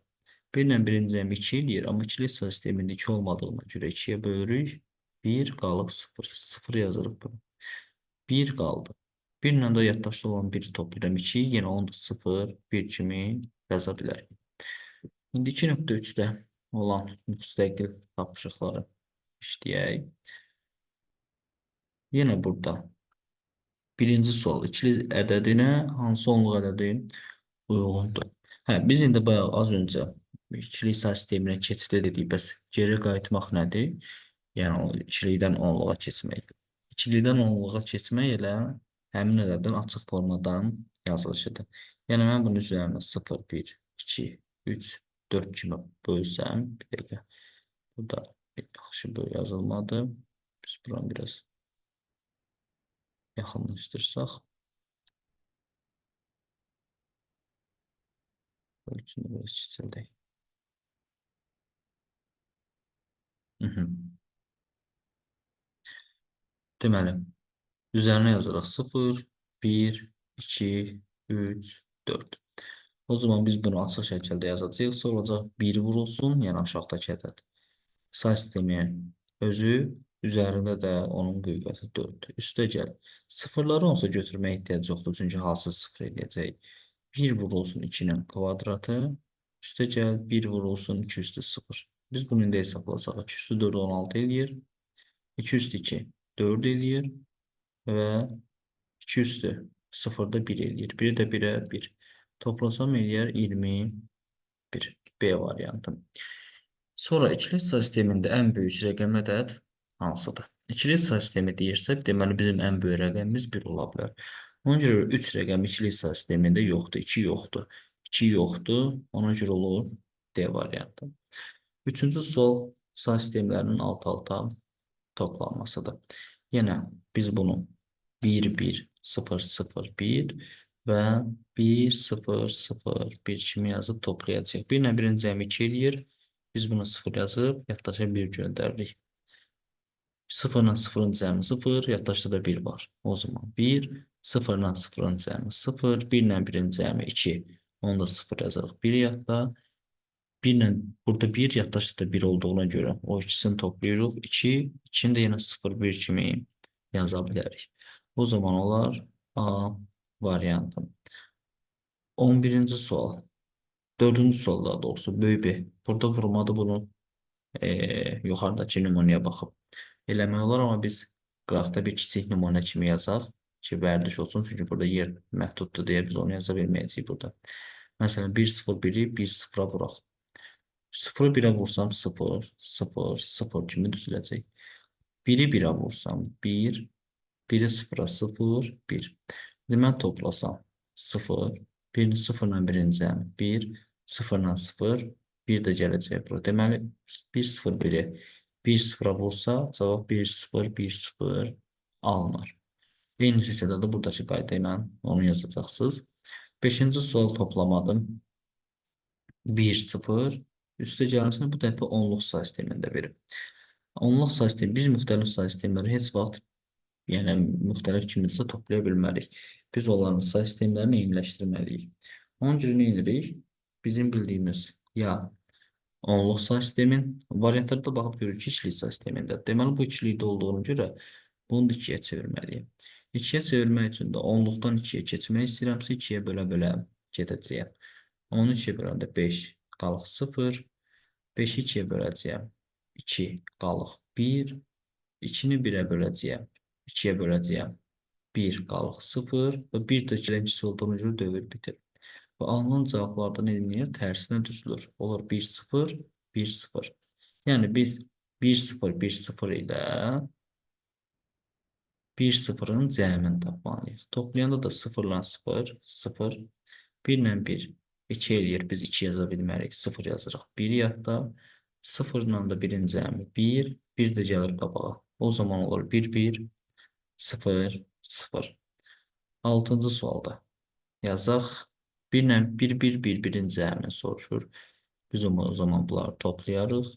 1 ilə 1-in cəmi 2 eləyir, amma ikili say sistemində 2 olmadığına görə 2-yə bölürük. 1 qalıb 0. 0 yazırıq bunu. 1 qaldı. 1 ilə də yaddaşda olan 1-i toplayıram 2, yenə onu da 0, 1 kimi yaza bilərik. İndi 2.3-də olan müstəqil tapışıqları işləyək. Yenə burada birinci sual ikili ədədinə hansı onluq ədədi uyğundur? Hə, biz indi bayaq az öncə ikili say sisteminə keçid dedik. Bəs geri qayıtmaq nədir? Yəni o ikilikdən onluğa keçmək. İkilikdən onluğa keçmək elə həmin ədədin açıq formadan yazılışıdır. Yəni mən bunun üzərinə 0, 1, 2, 3, 4 kimi bölsəm, bir dəqiqə. Burada yaxşı böyle yazılmadı. Biz buranı biraz yaxınlaşdırsaq. Ölçünü biraz kiçildək. Deməli, üzərinə yazırıq 0, 1, 2, 3, 4. O zaman biz bunu açıq şəkildə yazacağıq. Sonra olacaq 1 vurulsun, yəni aşağıdakı ədəd. Say sistemi özü, üzərində də onun qüvvəti 4. Üstə gəl. Sıfırları onsa götürməyə ehtiyac yoxdur, çünki halsız sıfır edəcək. 1 vurulsun 2-nin kvadratı. Üstə gəl 1 vurulsun 2 üstü 0. Biz bunu indi hesablasaq. 2 üstü 4 16 eləyir. 2 üstü 2 4 eləyir. Və 2 üstü 0-da 1 eləyir. 1 də 1-ə 1. Toplasam eləyər 21. B variantı. Sonra ikili say sistemində ən böyük rəqəm ədəd hansıdır? İkili say sistemi deyirsə, deməli bizim ən böyük rəqəmimiz 1 ola bilər. Ona görə 3 rəqəm ikili say sistemində yoxdur, 2 yoxdur. 2 yoxdur, ona görə olur D variantı. Üçüncü sual say sistemlərinin alt-alta toplanmasıdır. Yenə biz bunu 1 1 0 0 1 və 1 0 0 1 kimi yazıb toplayacağıq. 1 ilə 1-in cəmi 2 eləyir. Biz bunu 0 yazıb yaddaşa 1 göndəririk. 0 ilə 0-ın cəmi 0, yaddaşda da 1 var. O zaman 1, 0 ilə 0-ın cəmi 0, 1 ilə 1-in cəmi 2. Onu da 0 yazırıq 1 yadda. 1 ilə burada 1 yaddaşda da 1 olduğuna görə o ikisini toplayırıq. 2, 2-ni də yenə 0, 1 kimi yaza bilərik. O zaman olar A variantı. 11-ci sual. 4-cü sual daha doğrusu böyük bir. Burada vurmadı bunu yuxarıdakı nümunəyə baxıb eləmək olar, amma biz qıraqda bir kiçik nümunə kimi yazaq ki, vərdiş olsun. Çünki burada yer məhduddur deyə biz onu yaza bilməyəcəyik burada. Məsələn, 1 0 1-i 1 0-a vuraq. 0-ı 1-ə vursam 0 0 0 kimi düzüləcək. 1-i 1-ə vursam 1 1-i 0-a 0 1. Mən toplasam 0 1-ni 0 ilə 1-in cəmi 1 0 ilə 0 1 də gələcək bura. Deməli 1 0 1-i 1 0-a vursa cavab 1 0 1 0 alınır. Eyni şəkildə də buradakı qayda ilə onu yazacaqsınız. 5-ci sual toplamadım. 1 0 üstə gəlmişsə bu dəfə onluq say sistemində verib. Onluq say sistemi biz müxtəlif say sistemləri heç vaxt yəni müxtəlif kimidirsə toplaya bilmərik. Biz onların say sistemlərini eyniləşdirməliyik. Onun görə nə edirik? Bizim bildiyimiz ya onluq say sistemin variantlarda baxıb görürük ki, ikilik say sistemində. Deməli bu ikilikdə olduğuna görə bunu da ikiyə çevirməliyik. 2-yə çevirmək üçün də onluqdan 2-yə keçmək istəyirəmsə 2-yə bölə-bölə gedəcəyəm. 10-u 2-yə böləndə 5 qalıq 0. 5-i 2-yə böləcəyəm. 2 qalıq 1. 2-ni 1-ə böləcəyəm. 2-yə böləcəyəm. 1 qalıq 0 və 1 də 2-dən kiçik olduğuna görə dövr bitir. Və alınan cavablardan elməyir, tərsinə düzülür. Olur 1, 0, 1, 0. Yəni biz 1, 0, 1, 0 ilə 1 sıfırın cəmini tapmalıyıq. Toplayanda da 0 ilə 0, 0, 1 ilə 1, 2 eləyir. Biz 2 yaza bilmərik, 0 yazırıq. 1 yadda, 0 ilə də 1-in cəmi 1, 1 də gəlir qabağa. O zaman olur 1, 1, 0, 0. 6-cı sualda yazaq. 1 ilə 1, 1, 1, 1-in cəmini soruşur. Biz o zaman bunları toplayarıq.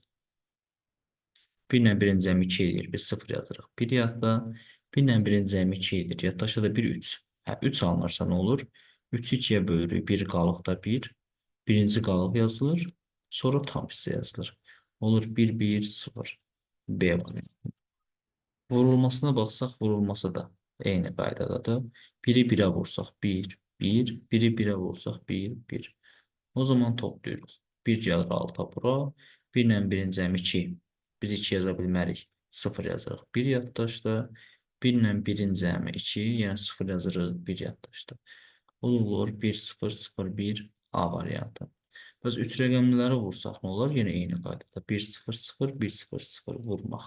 1 ilə 1-in cəmi 2 edir. Biz 0 yazırıq. 1 yadda 1 ilə 1-in cəmi 2 edir. Yaddaşda da 1, 3. Hə, 3 alınırsa nə olur? 3-ü 2-yə bölürük. 1 qalıqda 1. Birinci qalıq yazılır. Sonra tam hissə yazılır. Olur 1, 1, 0. B variantı. Vurulmasına baxsaq, vurulması da eyni qaydadadır. 1-i 1-ə vursaq 1, 1. 1-i 1-ə vursaq 1, 1. O zaman toplayırıq. 1 gəlir alta bura. 1 ilə 1-in cəmi 2. Biz 2 yaza bilmərik. 0 yazırıq. 1 yaddaşda. 1 ilə 1-in cəmi 2. Yəni 0 yazırıq 1 yaddaşda. Olur 1, 0, 0, 1 A variantı. Biz 3 rəqəmləri vursaq nə olar? Yenə eyni qaydada. 1, 0, 0, 1, 0, 0 vurmaq.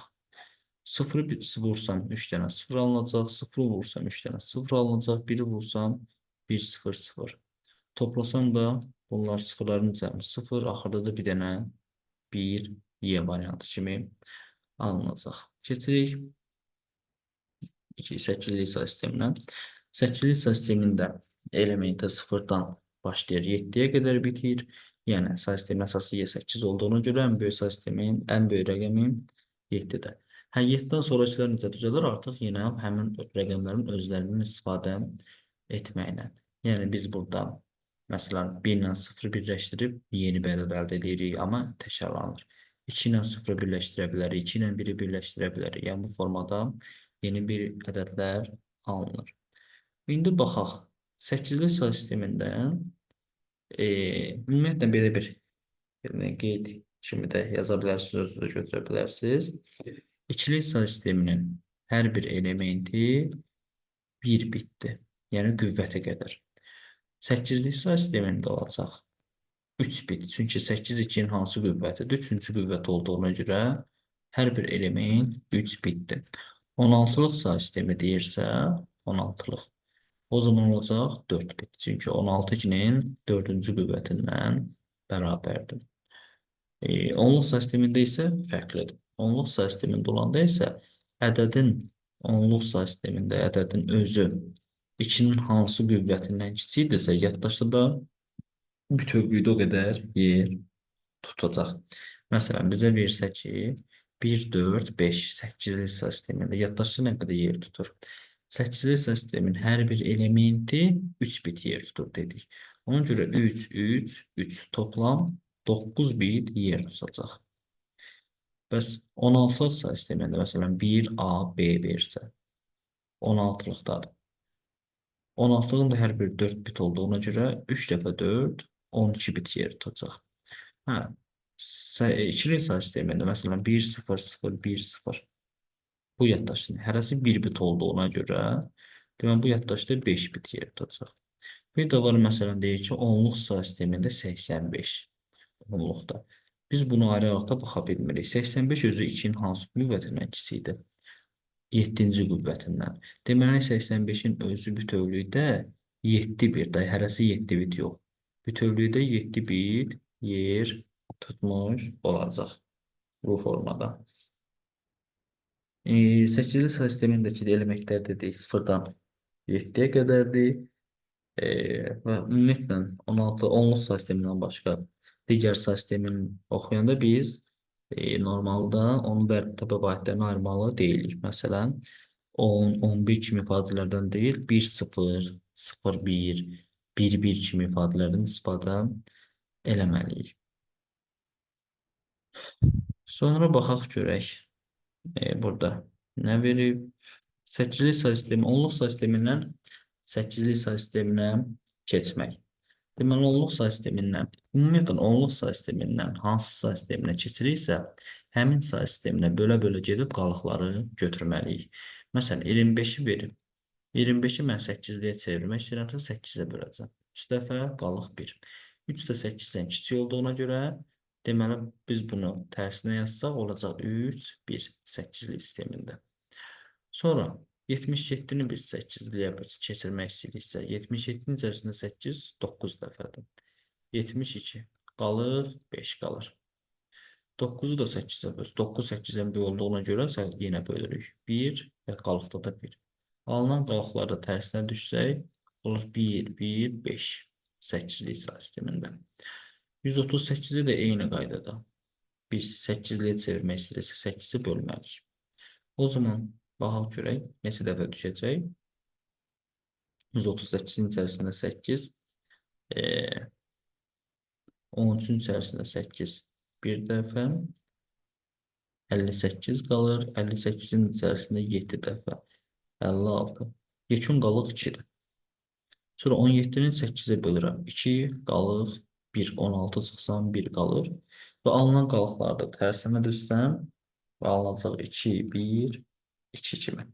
0'ı vursam 3 dənə 0 alınacaq. 0'ı vursam 3 dənə 0 alınacaq. 1'i vursam 1, 0, 0. Toplasam da bunlar sıfırların cəmi 0. Axırda da bir dənə 1 Y variantı kimi alınacaq. Keçirik 8-li hissə sisteminə. 8-li hissə sistemində elementi 0-dan başlayır 7-yə qədər bitir. Yəni hissə sistemin əsası Y8 olduğuna görə ən böyük hissə sistemin ən böyük rəqəmi 7-dir. Hə, 7-dən sonrakılar necə düzəlir? Artıq yenə həmin rəqəmlərin özlərindən istifadə etməklə. Yəni biz burada məsələn 1 ilə 0 birləşdirib yeni bir ədəd əldə edirik, amma təkrarlanır. 2 ilə 0 birləşdirə bilərik, 2 ilə 1-i birləşdirə bilərik. Yəni bu formada yeni bir ədədlər alınır. İndi baxaq. 8-li hissə sistemində ümumiyyətlə belə bir qeyd kimi də yaza bilərsiniz, özünüzə götürə bilərsiniz. İkili hissə sisteminin hər bir elementi 1 bitdir. Yəni qüvvəti qədər. 8-li hissə sistemində olacaq 3 bit. Çünki 8 2-nin hansı qüvvətidir? 3-cü qüvvət olduğuna görə hər bir element 3 bitdir. 16-lıq hissə sistemi deyirsə, 16-lıq. O zaman olacaq 4 bit. Çünki 16 2-nin 4-cü qüvvətindən bərabərdir. Onluq sistemində isə fərqlidir. Onluq sistemində olanda isə ədədin onluq sistemində ədədin özü 2-nin hansı qüvvətindən kiçikdirsə, yaddaşda da bütövlükdə o qədər yer tutacaq. Məsələn, bizə versə ki, 1, 4, 5, 8-li hissə sistemində yaddaşda nə qədər yer tutur? 8-li hissə sistemin hər bir elementi 3 bit yer tutur dedik. Ona görə 3, 3, 3 toplam 9 bit yer tutacaq. Bəs 16-lıq sistemində məsələn 1A, B versə 16-lıqdadır. 16-lığın da hər bir 4 bit olduğuna görə 3 dəfə 4, 12 bit yer tutacaq. Hə, ikili hissə sistemində məsələn 1, 0, 0, 1, 0. Bu yaddaşın hərəsi 1 bit olduğuna görə demək bu yaddaşda 5 bit yer tutacaq. Bir də var məsələn deyir ki, onluq hissə sistemində 85 onluqda. Biz bunu ayrı-ayrılıqda baxa bilmirik. 85 özü 2-nin hansı qüvvətindən kiçikdir? 7-ci qüvvətindən. Deməli 85-in özü bütövlükdə 7 bit, hərəsi 7 bit yox. Bütövlükdə 7 bit yer tutmuş olacaq bu formada. 8-li sistemindəki elementlər dedik 0-dan 7-yə qədərdir. Və ümumiyyətlə 16 onluq sistemindən başqa digər sistemin oxuyanda biz normalda onun təbə vahidlərini ayırmalı deyilik. Məsələn, 10, 11 kimi ifadələrdən deyil, 1, 0, 0, 1, 1, 1 kimi ifadələrdən istifadə eləməliyik. Sonra baxaq görək. Burada nə verib? 8'li say sistemi, onluq say sistemindən 8'li say sisteminə keçmək. Deməli, onluq say sistemindən, ümumiyyətlə onluq say sistemindən hansı say sisteminə keçiriksə, həmin say sisteminə bölə-bölə gedib qalıqları götürməliyik. Məsələn, 25-i verim. 25-i mən 8-liyə çevirmək istəyirəmsə 8-ə böləcəm. 3 dəfə qalıq 1. 3 də 8-dən kiçik olduğuna görə, deməli, biz bunu tərsinə yazsaq, olacaq 3, 1, 8-lik sistemində. Sonra 77-ni biz 8-liyə keçirmək istəyiriksə, 77-nin içərisində 8, 9 dəfədir. 72 qalır, 5 qalır. 9-u da 8-ə böl. 9 8-dən böyük olduğuna görə yenə bölürük. 1 və qalıqda da 1. Alınan qalıqları da tərsinə düşsək, olur 1, 1, 5. 8-lik say sistemində. 138-i də eyni qaydada. Biz 8-liyə çevirmək istəyirsə 8-i bölməliyik. O zaman baxaq görək neçə dəfə düşəcək. 138-in içərisində 8, 13-ün içərisində 8 bir dəfə, 58 qalır, 58-in içərisində 7 dəfə, 56. Yekun qalıq 2-dir. Sonra 17-nin 8-ə bölürəm. 2 qalıq, 1, 16 çıxsam 1 qalır. Və alınan qalıqları da tərsinə düşsəm, və alınacaq 2, 1, 2 kimi.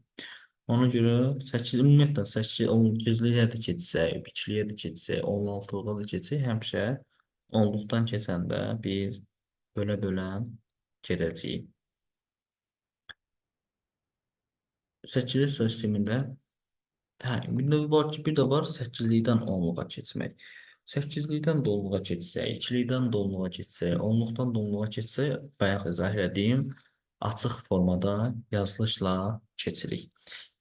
Ona görə 8, ümumiyyətlə 8, 12-liyə də keçsək, 2-liyə də keçsək, 16-lığa da keçsək, həmişə onluqdan keçəndə biz bölə-bölə gedəcəyik. 8-li say sistemində bir də var 8-likdən 10-luğa keçmək. 8-likdən də 10-luğa keçsək, 2-likdən də 10-luğa keçsək, 10-luqdan da 10-luğa keçsək, bayaq izah etdiyim açıq formada yazılışla keçirik.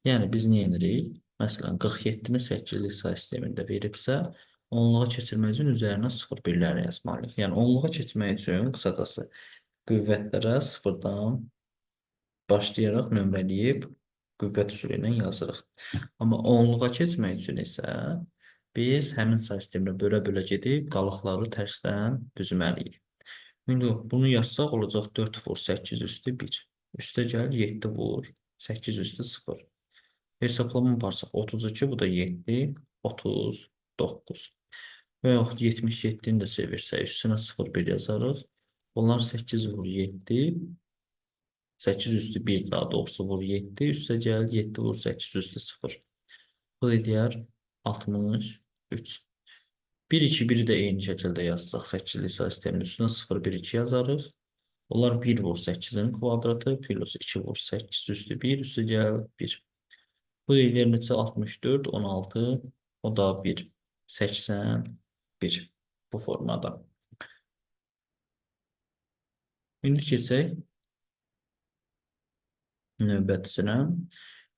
Yəni biz nə edirik? Məsələn, 47-ni 8-lik say sistemində veribsə, 10-luğa keçirmək üçün üzərinə 0-1-ləri yazmalıyıq. Yəni 10-luğa keçmək üçün qısacası qüvvətlərə 0-dan başlayaraq nömrələyib qüvvət üsulu ilə yazırıq. Amma 10-luğa keçmək üçün isə biz həmin say sisteminə bölə-bölə gedib qalıqları tərsdən düzməliyik. İndi bunu yazsaq olacaq 4 vur 8 üstü 1. Üstə gəl 7 vur 8 üstü 0. Hesablama yaparsaq 32, bu da 7, 39. Və yaxud 77-ni də çevirsək, üstünə 0,1 yazarıq. Bunlar 8 vur 7, 8 üstü 1 daha doğrusu vur 7, üstə gəl 7 vur 8 üstü 0. Bu edər 63. 1, 2, 1-i də eyni şəkildə yazsaq, 8-lik say sisteminin üstünə 0, 1, 2 yazarıq. Onlar 1 vur 8-in kvadratı, plus 2 vur 8 üstü 1, üstə gəl 1. Bu deyilən neçə 64, 16, o da 1, 81 bu formada. İndi keçək növbətisinə.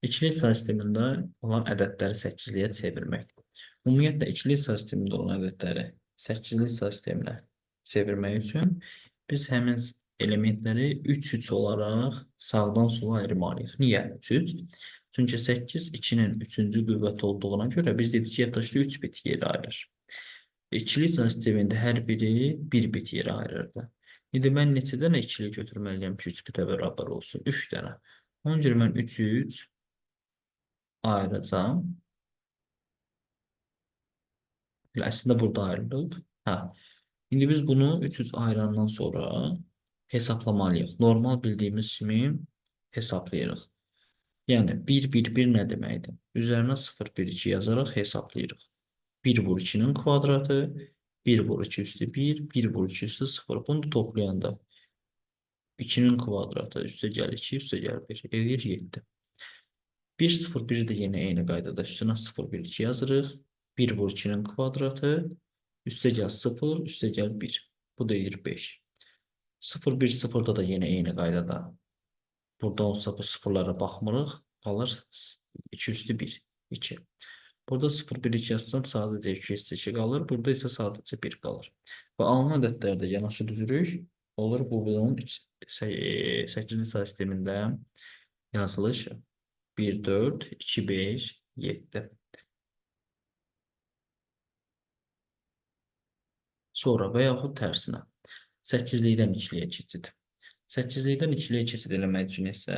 İkili say sistemində olan ədədləri 8-liyə çevirmək. Ümumiyyətlə, ikili say sistemində olan ədədləri 8-lik say sisteminə çevirmək üçün biz həmin elementləri 3-3 olaraq sağdan sola ayırmalıyıq. Niyə 3-3? Çünki 8 2-nin 3-cü qüvvəti olduğuna görə biz dedik ki, yaddaşda 3 bit yeri ayırır. İkili say sistemində hər biri 1 bit yeri ayırırdı. İndi mən neçə dənə ikili götürməliyəm ki, 3 bitə bərabər olsun? 3 dənə. Ona görə mən 3-3 ayıracam. Əslində burada ayrılıb. İndi biz bunu 300 ayırandan sonra hesablamalıyıq. Normal bildiyimiz kimi hesablayırıq. Yəni 1, 1, 1 nə deməkdir? Üzərinə 0, 1, 2 yazaraq hesablayırıq. 1 vur 2-nin kvadratı, 1 vur 2 üstü 1, 1 vur 2 üstü 0. Bunu da toplayanda 2-nin kvadratı üstə gəl 2, üstə gəl 1, edir 7. 1, 0, 1 də yenə eyni qaydada üstünə 0, 1, 2 yazırıq. 1 vur 2-nin kvadratı, üstə gəl 0, üstə gəl 1. Bu da edir 5. 0, 1, 0-da da yenə eyni qaydada. Burada olsa bu sıfırlara baxmırıq. Qalır 2 üstü 1, 2. Burada 0, 1, 2 yazsam sadəcə 2 üstü 2 qalır. Burada isə sadəcə 1 qalır. Və alınan ədədlərdə yanaşı düzürük. Olur bu bunun 8-ci say sistemində yazılış 1, 4, 2, 5, 7. Sonra və yaxud tərsinə 8-likdən 2-liyə keçid. 8-likdən 2-liyə keçid eləmək üçün isə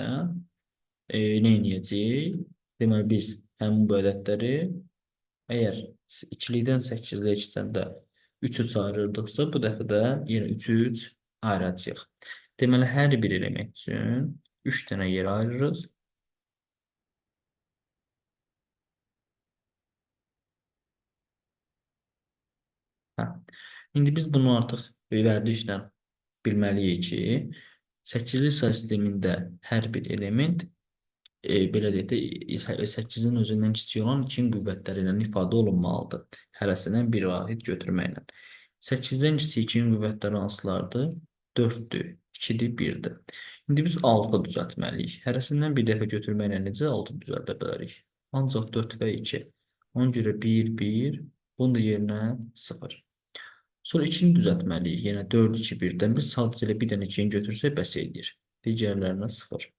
Nə edəcəyik? Deməli biz həmin bu ədədləri əgər ikilikdən 8-liyə keçəndə 3-ü çağırırdıqsa, bu dəfə də yenə 3 ayıracağıq. Deməli hər bir element üçün 3 dənə yer ayırırıq. Hə. İndi biz bunu artıq vərdişlə bilməliyik ki, 8-li say sistemində hər bir element belə deyək də 8-in özündən kiçik olan 2-nin qüvvətləri ilə ifadə olunmalıdır. Hərəsindən bir vahid götürməklə. 8-dən kiçik 2-nin qüvvətləri hansılardır? 4-dür, 2-dir, 1-dir. İndi biz 6 düzəltməliyik. Hərəsindən bir dəfə götürməklə necə 6 düzəldə bilərik? Ancaq 4 və 2. Ona görə 1, 1, bunun da yerinə 0. Sonra 2-ni düzəltməliyik. Yenə 4, 2, 1-dən biz sadəcə elə bir dənə 2-ni götürsək bəs edir. Digərlərinə 0.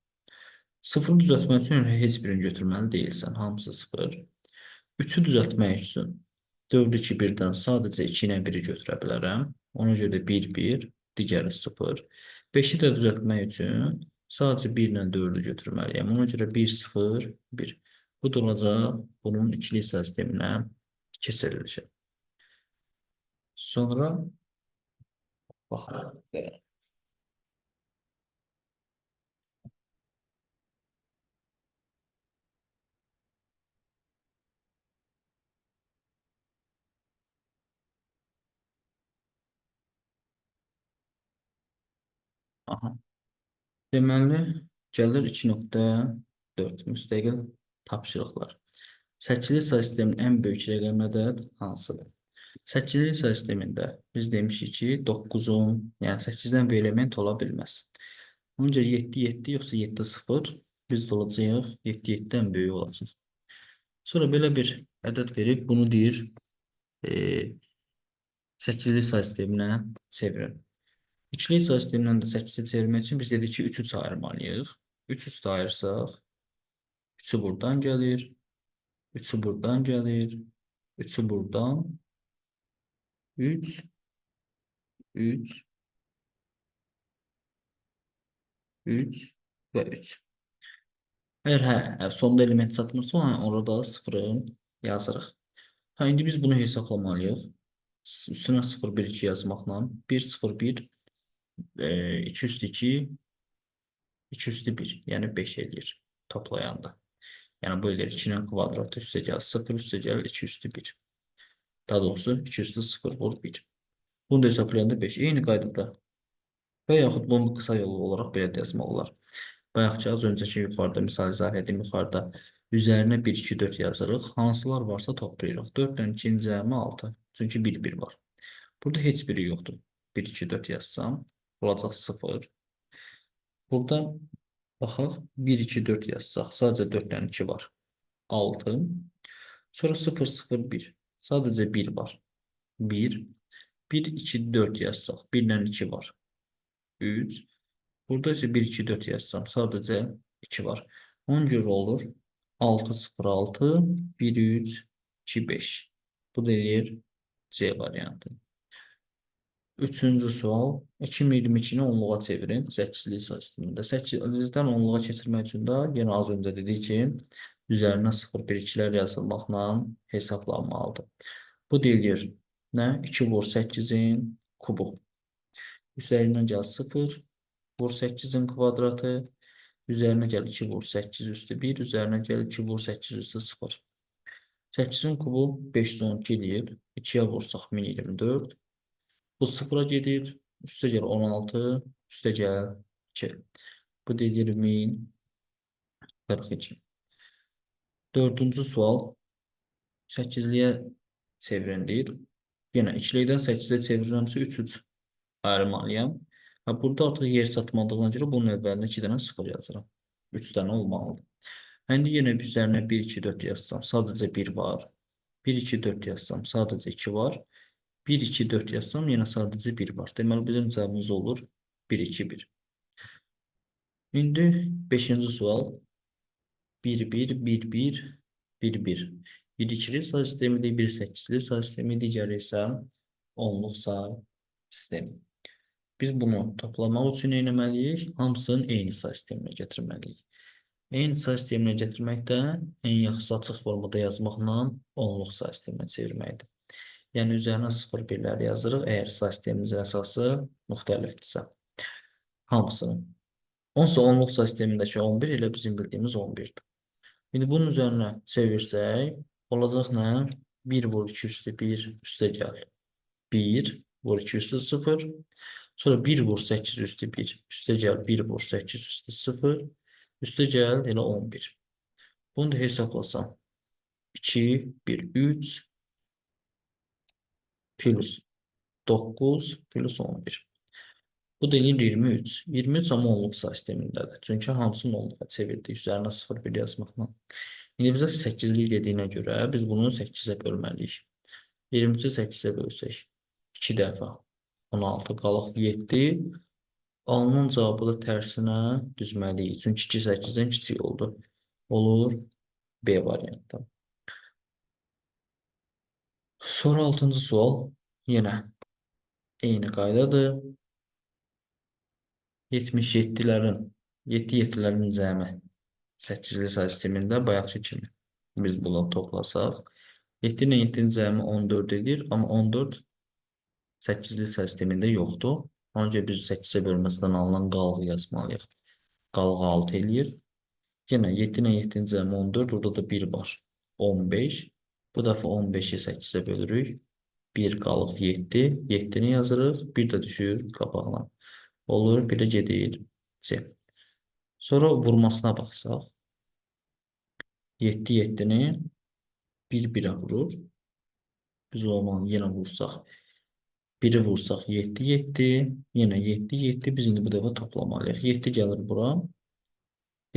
0 düzəltmək üçün heç birini götürməli deyilsən. Hamısı 0. 3-ü düzəltmək üçün 4, 2, 1-dən sadəcə 2 ilə 1-i götürə bilərəm. Ona görə də 1, 1, digəri 0. 5-i də düzəltmək üçün sadəcə 1 ilə 4-ü götürməliyəm. Ona görə 1, 0, 1. Bu da olacaq bunun ikili hissə sisteminə keçirilişi. Sonra baxaq. Aha. Deməli, gəlir 2.4 müstəqil tapşırıqlar. 8-li say sisteminin ən böyük rəqəmi ədəd hansıdır? 8-li say sistemində biz demişik ki, 9-un, yəni 8-dən böyük element ola bilməz. Onca 7, 7 yoxsa 7, 0 biz də olacaq 7, 7-dən böyük olacaq. Sonra belə bir ədəd verib, bunu deyir 8-li say sisteminə çevirin. İkili say sistemindən də 8-i çevirmək üçün biz dedik ki, 3-ü ayırmalıyıq. 3 da ayırsaq, 3-ü buradan gəlir, 3-ü buradan gəlir, 3-ü buradan, 3, 3, 3 və 3. Əgər sonda element çatmırsa, orada 0-ı yazırıq. İndi biz bunu hesablamalıyıq. Üstünə 0, 1, 2 yazmaqla 1, 0, 1, 2 üstü 2, 2 üstü 1, yəni 5 eləyir toplayanda. Yəni bu eləyir 2-nin kvadratı üstə gəlir 0, üstə gəlir 2 üstü 1. Daha doğrusu 2 üstü 0 vur 1. Bunu da hesablayanda 5. Eyni qaydada və yaxud bunu qısa yolu olaraq belə də yazmaq olar. Bayaq ki, az öncəki yuxarıda misal izah edim, yuxarıda üzərinə 1, 2, 4 yazırıq. Hansılar varsa toplayırıq. 4 ilə 2-nin cəmi 6. Çünki 1, 1 var. Burada heç biri yoxdur. 1, 2, 4 yazsam, olacaq 0. Burada baxaq, 1, 2, 4 yazsaq, sadəcə 4 ilə 2 var. 6. Sonra 0, 0, 1. Sadəcə 1 var. 1. 1, 2, 4 yazsaq, 1 ilə 2 var. 3. Burada isə 1, 2, 4 yazsam, sadəcə 2 var. Ona görə olur 6, 0, 6, 1, 3, 2, 5. Bu da eləyir C variantı. Üçüncü sual. 2022-ni onluğa çevirin. 8-li say sistemində. 8-dən onluğa keçirmək üçün də yenə az öncə dedik ki, üzərinə 0, 1, 2-lər yazılmaqla hesablanmalıdır. Bu deyilir nə? 2 vur 8-in kubu. Üzərindən gəl 0, vur 8-in kvadratı. Üzərinə gəl 2 vur 8 üstü 1. Üzərinə gəl 2 vur 8 üstü 0. 8-in kubu 512 eləyir. 2-yə vursaq 1024. Bu 0-a gedir. Üstə gəl 16. Üstə gəl 2. Bu deyilir 1042. Dördüncü sual. 8-liyə çevrilir. Yenə ikilikdən 8-yə çevirirəmsə 3 ayırmalıyam. Burada artıq yer çatmadığına görə bunun əvvəlinə 2 dənə 0 yazıram. 3 dənə olmalıdır. İndi yenə üzərinə 1, 2, 4 yazsam, sadəcə 1 var. 1, 2, 4 yazsam, sadəcə 2 var. 1, 2, 4 yazsam, yenə sadəcə 1 var. Deməli, bizim cavabımız olur 1, 2, 1. İndi 5-ci sual. 1, 1, 1, 1, 1, 1. Bir ikili say sistemidir, bir 8-li say sistemi, digəri isə onluq say sistemi. Biz bunu toplamaq üçün etməliyik, hamısının eyni say sisteminə gətirməliyik. Eyni say sisteminə gətirməkdə ən yaxşısı açıq formada yazmaqla onluq say sisteminə çevirməkdir. Yəni üzərinə 0 birlər yazırıq, əgər say sistemimizin əsası müxtəlifdirsə. Hamısını. Onsa onluq say sistemindəki 11 elə bizim bildiyimiz 11-dir. İndi bunun üzərinə çevirsək, olacaq nə? 1 vur 2 üstü 1 üstə gəl. 1 vur 2 üstü 0. Sonra 1 vur 8 üstü 1 üstə gəl. 1 vur 8 üstü 0. Üstə gəl elə 11. Bunu da hesablasam. 2, 1, 3 plus 9 plus 11. Bu da eləyir 23. 23 amma onluq say sistemindədir. Çünki hamısını onluğa çevirdik. Üzərinə 0, 1 yazmaqla. İndi bizə 8-lik dediyinə görə biz bunu 8-ə bölməliyik. 23-ü 8-ə bölsək. 2 dəfə. 16 qalıq 7. Alınan cavabı da tərsinə düzməliyik. Çünki 2 8-dən kiçik oldu. Olur B variantı. Sonra 6-cı sual. Yenə eyni qaydadır. 77-lərin 7-7-lərin cəmi 8-li say sistemində bayaqki kimi biz bunları toplasaq 7 ilə 7-nin cəmi 14 edir, amma 14 8-li say sistemində yoxdur. Ona görə biz 8-ə bölməsindən alınan qalığı yazmalıyıq. Qalığı 6 eləyir. Yenə 7 ilə 7-nin cəmi 14, burada da 1 var. 15. Bu dəfə 15-i 8-ə bölürük. 1 qalıq 7. 7-ni yazırıq. 1 də düşür qabağına. Olur, 1-ə gedir C. Sonra vurmasına baxsaq. 7 7-ni 1 1-ə vurur. Biz o zaman yenə vursaq. 1-i vursaq 7 7. Yenə 7 7. Biz indi bu dəfə toplamalıyıq. 7 gəlir bura.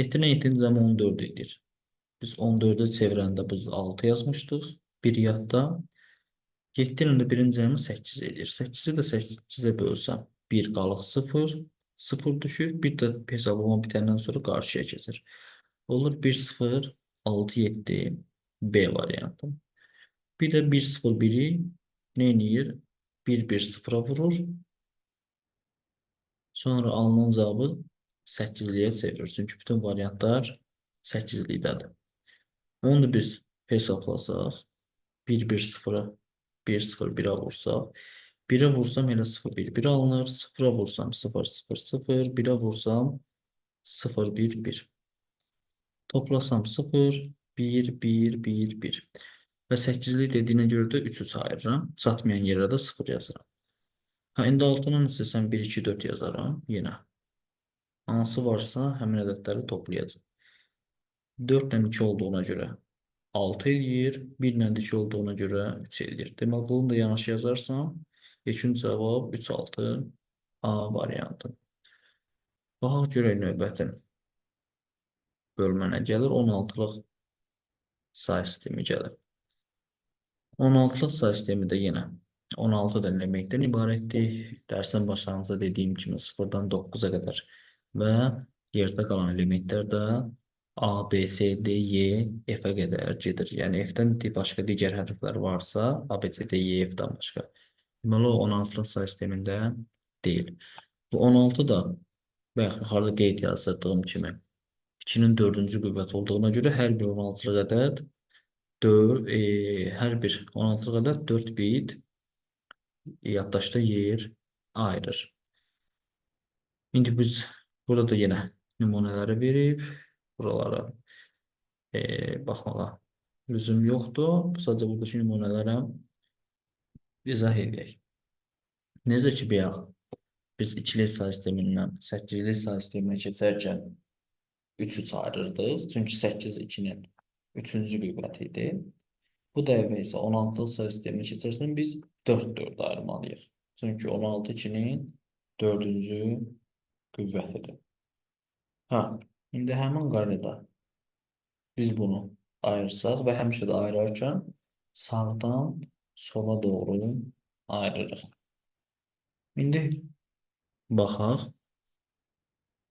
7 ilə 7-nin cəmi 14 edir. Biz 14-ə çevirəndə biz 6 yazmışdıq. 1 yadda. 7 ilə də 1-in cəmi 8 edir. 8-i də 8-ə bölsəm 1 qalıq 0. 0 düşür. Bir də hesablama bitəndən sonra qarşıya keçir. Olur 1 0 6 7 B variantı. Bir də 1 0 1-i nə edir? 1 1 0-a vurur. Sonra alınan cavabı 8-liyə çevirir. Çünki bütün variantlar 8-likdədir. Onu da biz hesablasaq. 1 1 0-a 1 0 1-ə vursaq. 1-ə vursam elə 0 1 1 alınır. 0-a vursam 0 0 0. 1-ə vursam 0 1 1. Toplasam 0 1 1 1 1. Və 8-lik dediyinə görə də 3-ü sayıram. Çatmayan yerə də 0 yazıram. Ha, indi altından istəsəm 1 2 4 yazaram yenə. Hansı varsa həmin ədədləri toplayacağım. 4 ilə 2 olduğuna görə 6 eləyir. 1 ilə 2 olduğuna görə 3 eləyir. Demək, bunu da yanlış yazarsam, üçün cavab 3 6 A variantı. Baxaq görək növbətin bölmənə gəlir. 16-lıq say sistemi gəlir. 16-lıq say sistemi də yenə 16 deməkdən ibarətdir. Dərsin başlanğıcında dediyim kimi 0-dan 9-a qədər və yerdə qalan elementlər də A, B, C, D, Y, F-ə qədər gedir. Yəni F-dən başqa digər hərflər varsa, A, B, C, D, Y, F-dən başqa. Deməli, o 16-lıq say sistemində deyil. Bu 16 da bayaq yuxarıda qeyd yazdırdığım kimi 2-nin 4-cü qüvvət olduğuna görə hər bir 16-lıq ədəd hər bir 16-lıq ədəd 4 bit yaddaşda yer ayırır. İndi biz burada yenə nümunələri verib buralara baxmağa lüzum yoxdur. Sadəcə buradakı nümunələrə izah edək. Necə ki, biz ikili say sistemindən 8-li say sisteminə keçərkən 3-ü ayırırdıq. Çünki 8 2-nin 3-cü qüvvəti idi. Bu dəfə isə 16-lıq say sisteminə keçərsən biz 4-4 ayırmalıyıq. Çünki 16 2-nin 4-cü qüvvətidir. Ha, indi həmin qaydada biz bunu ayırsaq və həmişə də ayırarkən sağdan sola doğru ayırırıq. İndi baxaq.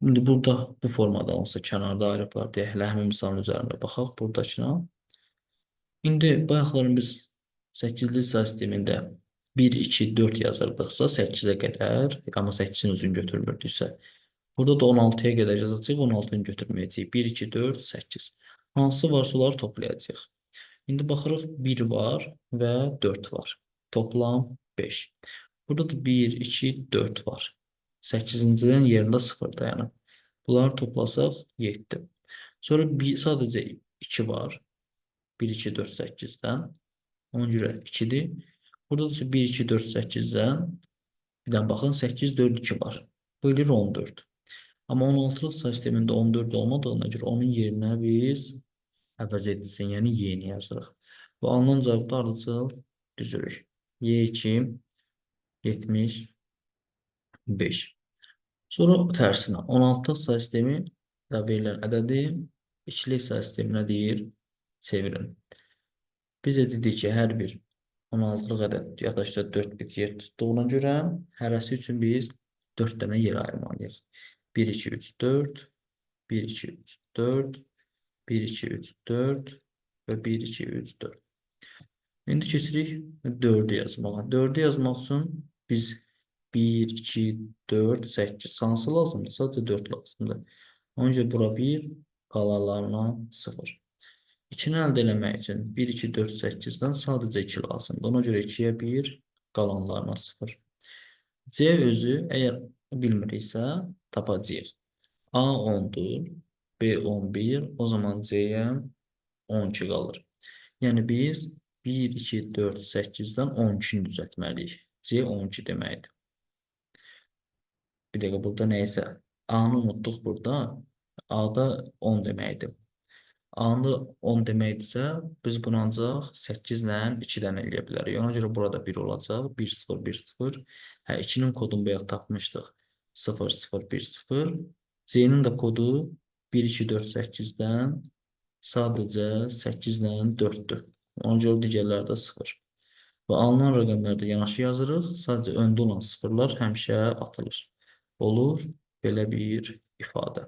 İndi burada bu formada olsa kənarda ayırıblar deyə həmin misalın üzərində baxaq buradakına. İndi bayaqların biz 8-li say sistemində 1, 2, 4 yazırdıqsa 8-ə qədər, amma 8-in özünü götürmürdüksə Burada da 16'ya qədər yazacağıq. 16-nı götürməyəcəyik. 1, 2, 4, 8. Hansı varsa onları toplayacağıq. İndi baxırıq 1 var və 4 var. Toplam 5. Burada da 1, 2, 4 var. 8-cinin yerində 0 dayanır. Bunları toplasaq 7. Sonra sadəcə 2 var. 1, 2, 4, 8-dən. Ona görə 2-dir. Burada da 1, 2, 4, 8-dən. Bir də baxın 8, 4, 2 var. Bu edir 14. Amma 16-lıq say sistemində 14 olmadığına görə onun yerinə biz əvəz edilsin, yəni yeni yazırıq. Və alınan cavabda ardıcıl düzürük. Y2 75. Sonra tərsinə 16-lıq say sistemi də verilən ədədi ikilik say sisteminə deyir çevirin. Biz də dedik ki, hər bir 16-lıq ədəd yaddaşda 4 bit yer tutduğuna görə hərəsi üçün biz 4 dənə yer ayırmalıyıq. 1, 2, 3, 4, 1, 2, 3, 4, 1, 2, 3, 4 və 1, 2, 3, 4. İndi keçirik 4-ü yazmağa. 4-ü yazmaq üçün biz 1, 2, 4, 8 hansı lazımdır? Sadəcə 4 lazımdır. Ona görə bura 1, qalanlarına 0. 2-ni əldə eləmək üçün 1, 2, 4, 8-dən sadəcə 2 lazımdır. Ona görə 2-yə 1, qalanlarına 0. C özü əgər bilmiriksə tapacağıq. A 10'dur, B 11, o zaman C'ye 12 qalır. Yəni biz 1, 2, 4, 8-dən 12-ni düzəltməliyik. C 12 deməkdir. Bir dəqiqə burada nəysə. A-nı unutduq burada. A-da 10 deməkdir. A-nı 10 deməkdirsə, biz bunu ancaq 8 ilə 2-dən eləyə bilərik. Ona görə burada 1 olacaq. 1, 0, 1, 0. Hə, 2-nin kodunu bayaq tapmışdıq. 0, 0, 1, 0. C-nin də kodu 1, 2, 4, 8-dən sadəcə 8 ilə 4-dür. Ona görə digərləri də 0. Və alınan rəqəmlərdə yanaşı yazırıq. Sadəcə öndə olan sıfırlar həmişə atılır. Olur belə bir ifadə.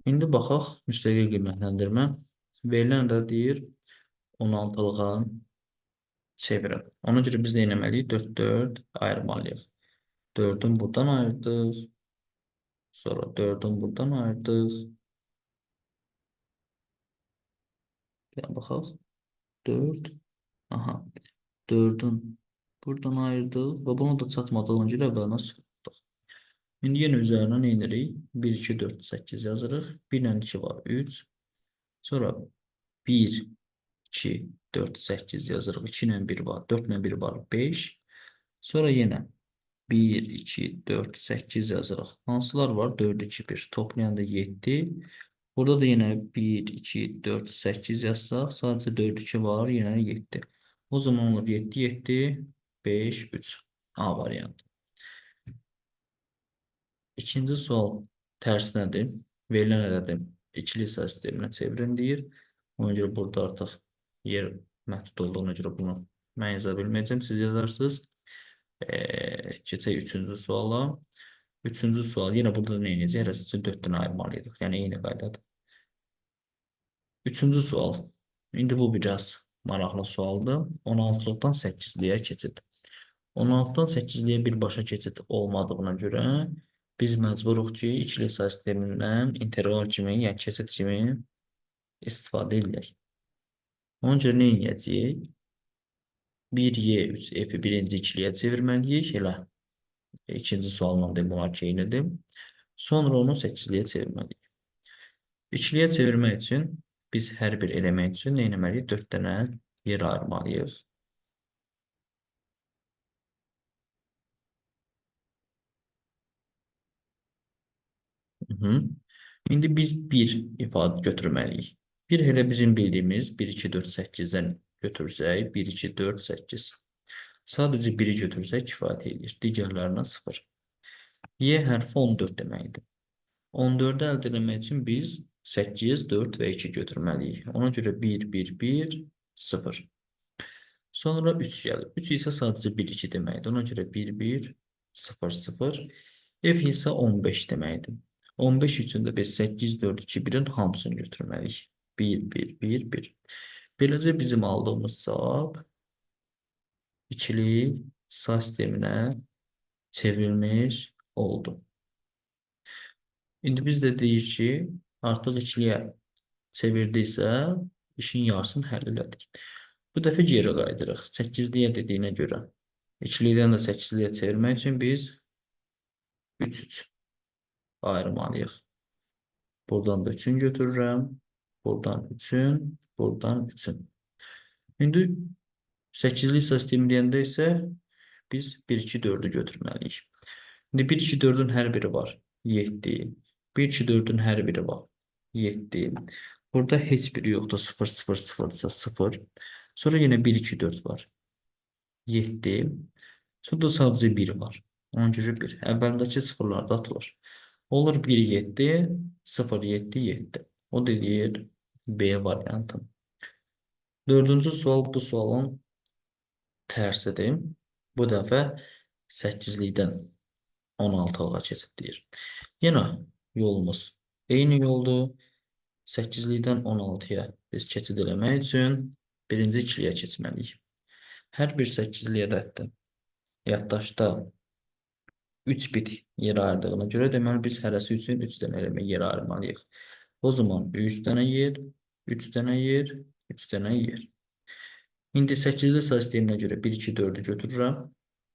İndi baxaq müstəqil qiymətləndirmə. Verilən də deyir 16-lığa çevirin. Ona görə biz nə etməliyik? 4, 4 ayırmalıyıq. 4'ün buradan ayırdıq. Sonra 4'ün buradan ayırdıq. Bir baxaq. 4. Aha. 4'ün buradan ayırdıq. Və bunu da çatmadığına görə əvvəlinə sıfırladıq. İndi yenə üzərinə nə edirik? 1, 2, 4, 8 yazırıq. 1 ilə 2 var 3. Sonra 1, 2, 4, 8 yazırıq. 2 ilə 1 var. 4 ilə 1 var 5. Sonra yenə 1, 2, 4, 8 yazırıq. Hansılar var? 4, 2, 1. Toplayanda 7. Burada da yenə 1, 2, 4, 8 yazsaq. Sadəcə 4, 2 var. Yenə 7. O zaman olur 7, 7, 5, 3. A variantı. İkinci sual tərsinədir. Verilən ədədi ikili hesab sisteminə çevirin deyir. Ona görə burada artıq yer məhdud olduğuna görə bunu mən yaza bilməyəcəm. Siz yazarsınız. Keçək üçüncü suala. Üçüncü sual. Yenə burada nə edəcək? Hərəsi üçün 4 dənə ayırmalıydıq. Yəni eyni qaydadır. Üçüncü sual. İndi bu biraz maraqlı sualdır. 16-lıqdan 8-liyə keçid. 16-dan 8-liyə birbaşa keçid olmadığına görə biz məcburuq ki, ikili hesab sistemindən interval kimi, yəni keçid kimi istifadə edək. Ona görə nə edəcəyik? 1Y3 F-i birinci ikiliyə çevirməliyik. Elə ikinci sualından da mühakimə edim. Sonra onu 8-liyə çevirməliyik. İkiliyə çevirmək üçün biz hər bir element üçün nə etməliyik? 4 dənə yer ayırmalıyıq. İndi biz bir ifadə götürməliyik. Bir elə bizim bildiyimiz 1, 2, 4, 8-dən götürsək 1, 2, 4, 8. Sadəcə 1-i götürsək kifayət edir. Digərlərinə 0. Y hərfi 14 deməkdir. 14-ü əldə etmək üçün biz 8, 4 və 2 götürməliyik. Ona görə 1, 1, 1, 0. Sonra 3 gəlir. 3 isə sadəcə 1, 2 deməkdir. Ona görə 1, 1, 0, 0. F isə 15 deməkdir. 15 üçün də biz 8, 4, 2, 1-in hamısını götürməliyik. 1, 1, 1, 1. Beləcə bizim aldığımız cavab ikili say sisteminə çevrilmiş oldu. İndi biz də deyir ki, artıq ikiliyə çevirdiysə, işin yarısını həll elədik. Bu dəfə geri qaydırıq. 8-liyə dediyinə görə. İkilikdən də 8-liyə çevirmək üçün biz 3-3 ayırmalıyıq. Buradan da 3-ün götürürəm. Buradan 3-ün, buradan 3-ün. İndi 8-lik sistemi deyəndə isə biz 1-2-4-ü götürməliyik. İndi 1-2-4-ün hər biri var. 7. 1-2-4-ün hər biri var. 7. Burada heç biri yoxdur. 0, 0, 0 ise 0. Sonra yine 1-2-4 var. 7. Sonra sadəcə 1 var. Ona görə 1. Əvvəldəki sıfırlarda atılır. Olur 1, 7, 0, 7, 7. O deyir B variantı. Dördüncü sual bu sualın tərsidir. Bu dəfə 8-likdən 16'lığa keçid deyir. Yenə yolumuz eyni yoldur. 8-likdən 16'ya biz keçid eləmək üçün birinci ikiliyə keçməliyik. Hər bir 8-li ədəddə yaddaşda 3 bit yer ayırdığına görə deməli biz hərəsi üçün 3 dənə eləmə yer ayırmalıyıq. O zaman 3 dənə yer, 3 dənə yer, 3 dənə yer. İndi 8-li sayı sisteminə görə 1, 2, 4'ü götürürəm.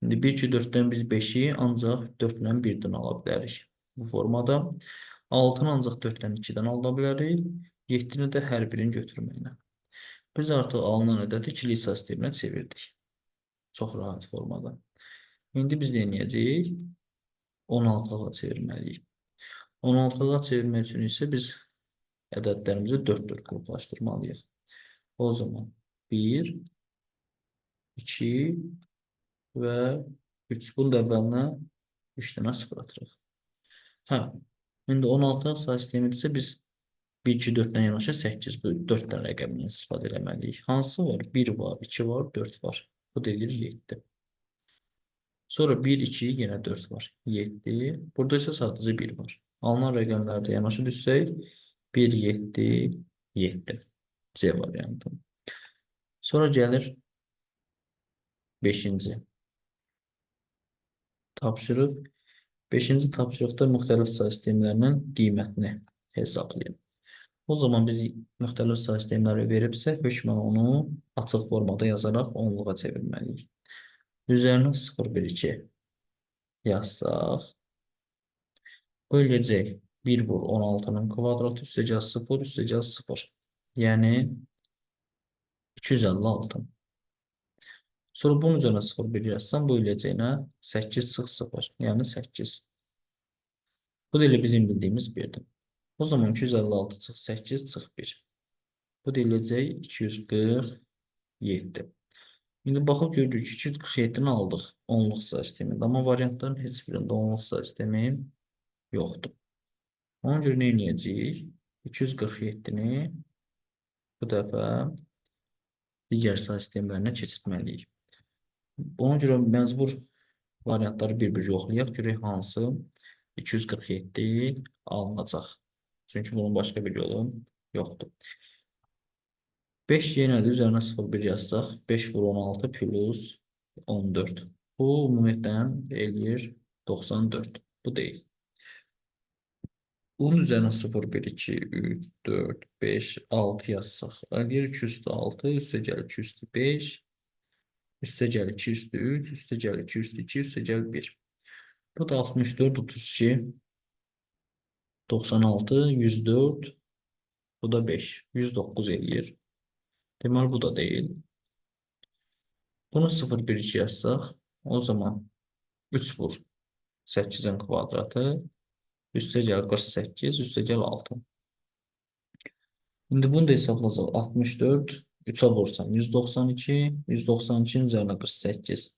İndi 1, 2, 4'dən biz 5'i ancaq 4 ilə 1-dən ala bilərik. Bu formada 6'nı ancaq 4-dən 2-dən ala bilərik. 7'ni də hər birini götürməklə. Biz artıq alınan ədədi ikili sayı sisteminə çevirdik. Çox rahat formada. İndi biz nə edəcəyik? 16'lığa çevirməliyik. 16'lığa çevirmək üçün isə biz ədədlərimizi 4-4 qruplaşdırmalıyıq. O zaman 1, 2 və 3. Bunun da əvvəlinə 3 dənə 0 atırıq. Hə, indi 16 sayı sistemidirsə biz 1, 2, 4-dən yanaşı 8, bu 4 dənə rəqəmindən istifadə eləməliyik. Hansı var? 1 var, 2 var, 4 var. Bu deyir 7. Sonra 1, 2, yenə 4 var. 7. Burada isə sadəcə 1 var. Alınan rəqəmlərdə yanaşı düşsək 1, 7, 7. C variantı. Sonra gəlir 5-ci tapşırıq. 5-ci tapşırıqda müxtəlif sayı sistemlərinin qiymətini hesablayın. O zaman biz müxtəlif sayı sistemləri veribsə, hökmən onu açıq formada yazaraq onluğa çevirməliyik. Üzərinə 0, 1, 2 yazsaq, böləcək 1 vur 16'nın kvadratı üstəcəl 0, üstəcəl 0. Yəni 256. Sonra bunun üzərinə 0, 1 yazsam, bu eləcəyinə 8 çıx 0, yəni 8. Bu da elə bizim bildiyimiz 1'dir. O zaman 256 çıx 8 çıx 1. Bu da eləcək 247. İndi baxıb görürük ki, 247'ni aldıq onluq sayı sistemində. Amma variantların heç birində onluq sayı sistemi yoxdur. Ona görə nə edəcəyik? 247'ni bu dəfə digər sayı sistemlərinə keçirtməliyik. Ona görə məcbur variantları bir-bir yoxlayaq. Görək hansı 247 alınacaq. Çünki bunun başqa bir yolu yoxdur. 5 yenədir. Üzərinə 0, 1 yazsaq. 5 vur 16 plus 14. Bu ümumiyyətlə eləyir 94. Bu deyil. Bunun üzərinə 0, 1, 2, 3, 4, 5, 6 yazsaq. Eləyir 2 üstü 6, üstə gəl 2 üstü 5, üstə gəl 2 üstü 3, üstə gəl 2 üstü 2, üstə gəl 1. Bu da 64, 32, 96, 104, bu da 5, 109 eləyir. Deməli bu da deyil. Bunu 0, 1, 2 yazsaq, o zaman 3 vur 8'in kvadratı, üstə gəl 48, üstə gəl 6. İndi bunu da hesablayacaq. 64, 3'ə vursam 192, 192'nin üzərinə 48.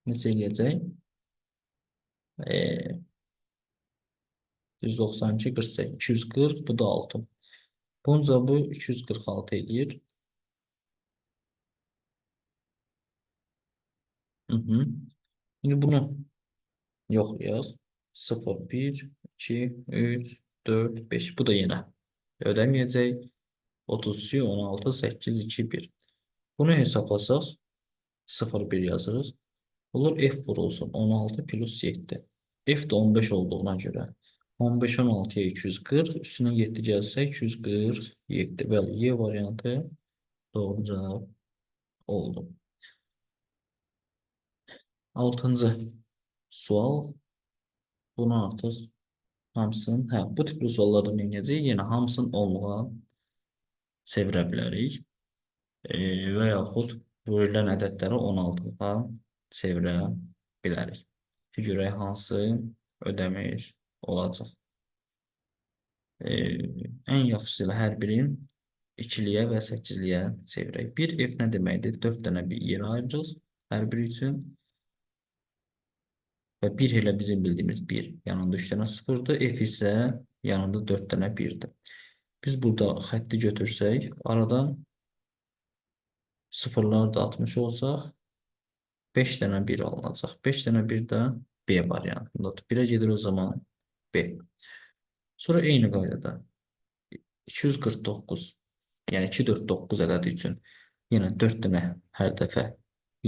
Neçə eləyəcək? 192, 48, 240, bu da 6. Bunun cavabı 246 eləyir. Şimdi bunu yoxlayaq. 0, 1, 2, 3, 4, 5. Bu da yenə ödəməyəcək. 32, 16, 8, 2, 1. Bunu hesablasaq 0, 1 yazırız. Olur f vurulsun 16 plus 7. F de 15 olduğuna göre 15 16'ya 240 üstüne 7 gelse 247. Bəli, Y variantı doğru cevap oldu. Altıncı sual. Bunu artıq hamısının, bu tipli suallardan edəcəyik. Yenə hamısını onluğa çevirə bilərik. Və yaxud verilən ədədləri 16-ğa çevirə bilərik. Ki, görək hansı ödəmir olacaq. Ən yaxşısı ilə hər birin ikiliyə və 8-liyə çevirək. Bir f nə deməkdir? 4 dənə bir yer ayırırıq hər biri üçün. Və 1 ilə bizim bildiyimiz 1 yanında 3 dənə 0-dır. F isə yanında 4 dənə 1-dir. Biz burada xətti götürsək, aradan sıfırlar da 60 olsaq, 5 dənə 1 alınacaq. 5 dənə 1 də B variantındadır. 1-ə gedir o zaman B. Sonra eyni qaydada 249, yəni 249 ədədi üçün yenə 4 dənə hər dəfə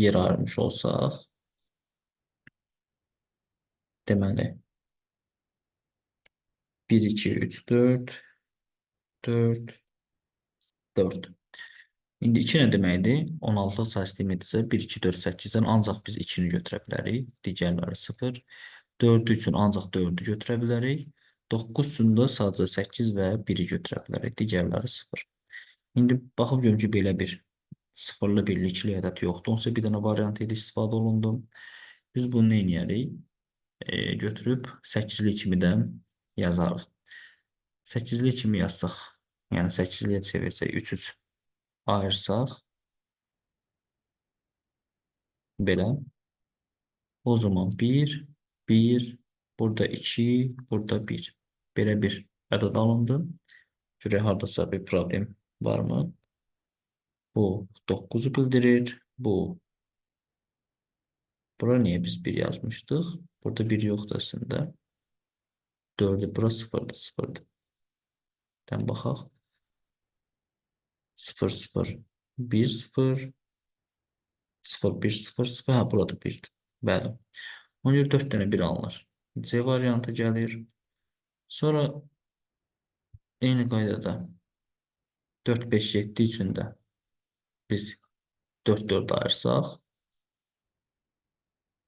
yer ayırmış olsaq, deməli 1, 2, 3, 4, 4, 4. İndi 2 nə deməkdir? 16 say sistemidirsə 1, 2, 4, 8-dən ancaq biz 2-ni götürə bilərik. Digərləri 0. 4 üçün ancaq 4-ü götürə bilərik. 9 üçün də sadəcə 8 və 1-i götürə bilərik. Digərləri 0. İndi baxıb görüm ki, belə bir sıfırlı, birli, ikili ədəd yoxdur. Onsa bir dənə variant ilə istifadə olundu. Biz bunu nə edərik? Götürüb 8-li kimi də yazarıq. 8-li kimi yazsaq, yəni 8-liyə çevirsək 3 ayırsaq, belə. O zaman 1, 1, burada 2, burada 1. Belə bir ədəd alındı. Görək, haradasa bir problem varmı? Bu 9'u bildirir. Bura niye biz 1 yazmıştık? Burada 1 yoktu aslında. 4'ü, bura 0'dı, 0'dı. Baxaq. 0, 0, 1, 0, 0, 1, 0, 0. Ha, burada 1'dir. Bəli. Ona görə 4 dənə 1 alınır. C variantı gəlir. Sonra eyni qaydada 4, 5, 7 üçün də biz 4, 4 ayırsaq,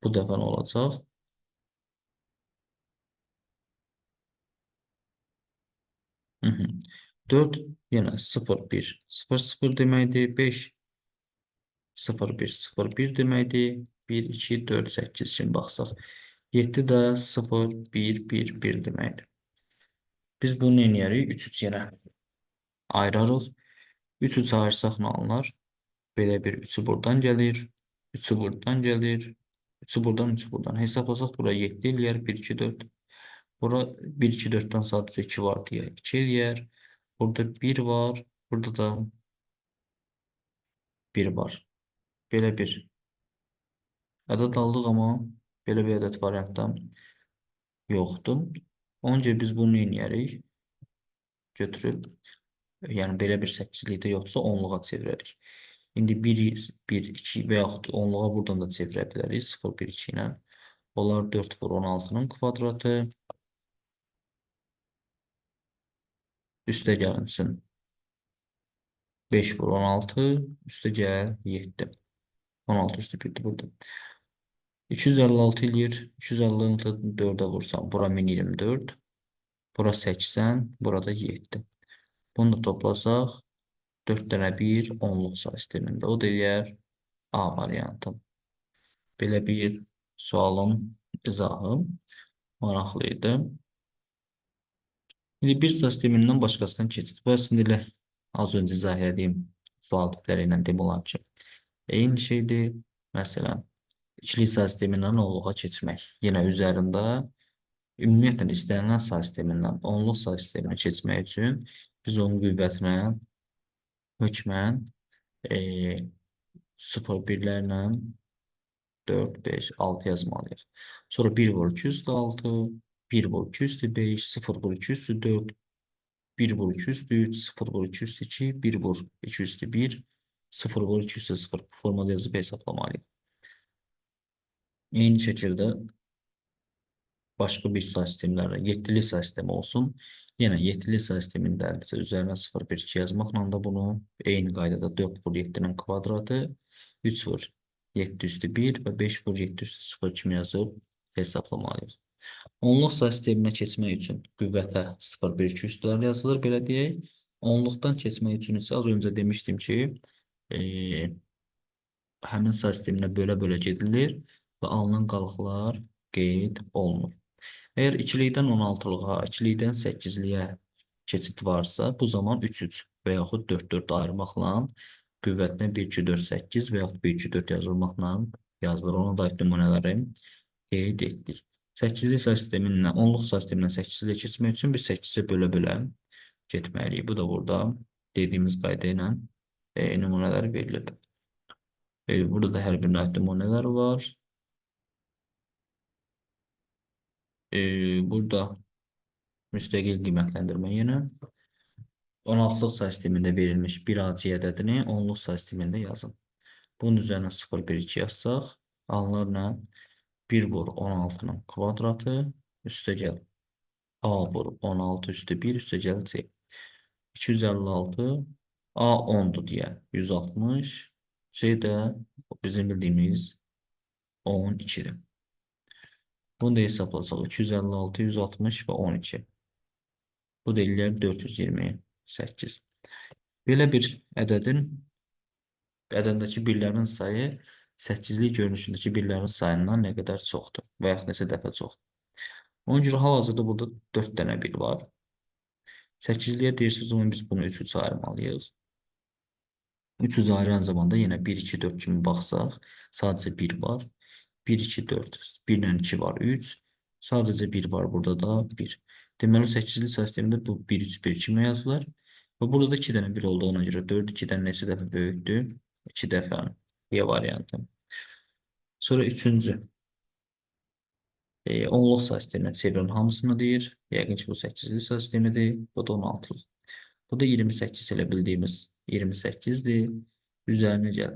bu dəfə nə olacaq? 4 yenə 0, 1, 0, 0 deməkdir. 5, 0, 1, 0, 1 deməkdir. 1, 2, 4, 8 üçün baxsaq. 7 də 0, 1, 1, 1 deməkdir. Biz bunu nə edərik? 3, 3 yenə ayırarıq. 3, 3 ayırsaq nə alınır? Belə bir 3'ü buradan gəlir. 3'ü buradan gəlir. 3'ü buradan, 3'ü buradan. Hesablasaq bura 7 eləyər. 1, 2, 4. Bura 1, 2, 4'ten sadəcə 2 var deyə 2 eləyər. Burada 1 var. Burada da 1 var. Belə bir ədəd aldıq, amma belə bir ədəd variantdan yoxdur. Ona görə biz bunu edərik? Götürüb, yəni belə bir 8-likdə yoxdursa 10-luğa çevirərik. İndi 1, 1, 2 və yaxud 10-luğa buradan da çevirə bilərik. 0, 1, 2 ilə. Onlar 4 vur 16'nın kvadratı. Üstə gəlinsin. 5 vur 16. Üstə gəl 7. 16 üstü 1'dir burada. 256 eləyir. 256'nı 4'ə vursam. Bura 1024. Bura 80. Burada 7. Bunu da toplasaq 4 dənə 1 onluq say sistemində. O da deyər A variantı. Belə bir sualın izahı maraqlıydı. İndi bir say sistemindən başqasından keçid. Bu əslində elə az öncə izah etdiyim sual tipləri ilə demək olar ki, eyni şeydir. Məsələn, ikili say sistemindən onluğa keçmək. Yenə üzərində ümumiyyətlə istənilən say sistemindən onluq say sisteminə keçmək üçün biz onun qüvvətinə hökmən 0, 1'lərlə 4, 5, 6 yazmalıyıq. Sonra 1 vur 2 üstü 6, 1 vur 2 üstü 5, 0 vur 2 üstü 4, 1 vur 2 üstü 3, 0 vur 2 üstü 2, 1 vur 2 üstü 1, 0 vur 2 üstə 0 bu formada yazıb hesablamalıyıq. Eyni şəkildə başqa bir say sistemlərlə 7-li say sistemi olsun. Yenə 7-li say sistemindədirsə üzərinə 0, 1, 2 yazmaqla da bunu eyni qaydada 4 vur 7-nin kvadratı, 3 vur 7 üstü 1 və 5 vur 7 üstü 0 kimi yazıb hesablamalıyıq. Onluq say sisteminə keçmək üçün qüvvətə 0, 1, 2 üstülər yazılır, belə deyək. Onluqdan keçmək üçün isə az öncə demişdim ki, həmin say sisteminə bölə-bölə gedilir və alınan qalıqlar qeyd olunur. Əgər ikilikdən 16-lığa, ikilikdən 8-liyə keçid varsa, bu zaman 3-3 və yaxud 4-4 ayırmaqla qüvvətinə 1, 2, 4, 8 və yaxud 1, 2, 4 yazılmaqla yazılır. Ona dair nümunələri qeyd etdik. 8-li say sistemindən, 10-luq say sistemindən 8-liyə keçmək üçün biz 8-i bölə-bölə getməliyik. Bu da burada dediyimiz qayda ilə nümunələr verilir. Burada da hər bir növ nümunələr var. Burada müstəqil qiymətləndirmə yenə 16-lıq say sistemində verilmiş bir AC ədədini 10-luq say sistemində yazın. Bunun üzərinə 0, 1, 2 yazsaq, alınır nə? 1 vur 16-nın kvadratı üstə gəl A vur 16 üstü 1 üstə gəl C. 256 A 10'dur deyə 160 C də bizim bildiyimiz 12'dir. Bunu da hesablasaq 256, 160 və 12. Bu da eləyər 428. Belə bir ədədəki birlərin sayı 8-lik görünüşündəki birlərin sayından nə qədər çoxdur və yaxud neçə dəfə çoxdur. Ona görə hal-hazırda burada 4 dənə 1 var. 8-liyə deyirsiniz zaman biz bunu 3-3 ayırmalıyıq. 300 ayıran zamanda yenə 1, 2, 4 kimi baxsaq, sadəcə 1 var. 1, 2, 4, 1 ilə 2 var, 3. Sadəcə 1 var, burada da 1. Deməli, 8-li say sistemində bu 1, 3, 1 kimi yazılır. Və burada da 2 dənə 1 olduğuna görə 4 2-dən neçə dəfə böyükdür? 2 dəfə E variantı. Sonra üçüncü. Onluq say sisteminə çevirin hamısını deyir. Yəqin ki, bu 8-li say sistemidir. Bu da 16-lıq. Bu da 28 ilə bildiyimiz 28'dir. Üzərinə gəl.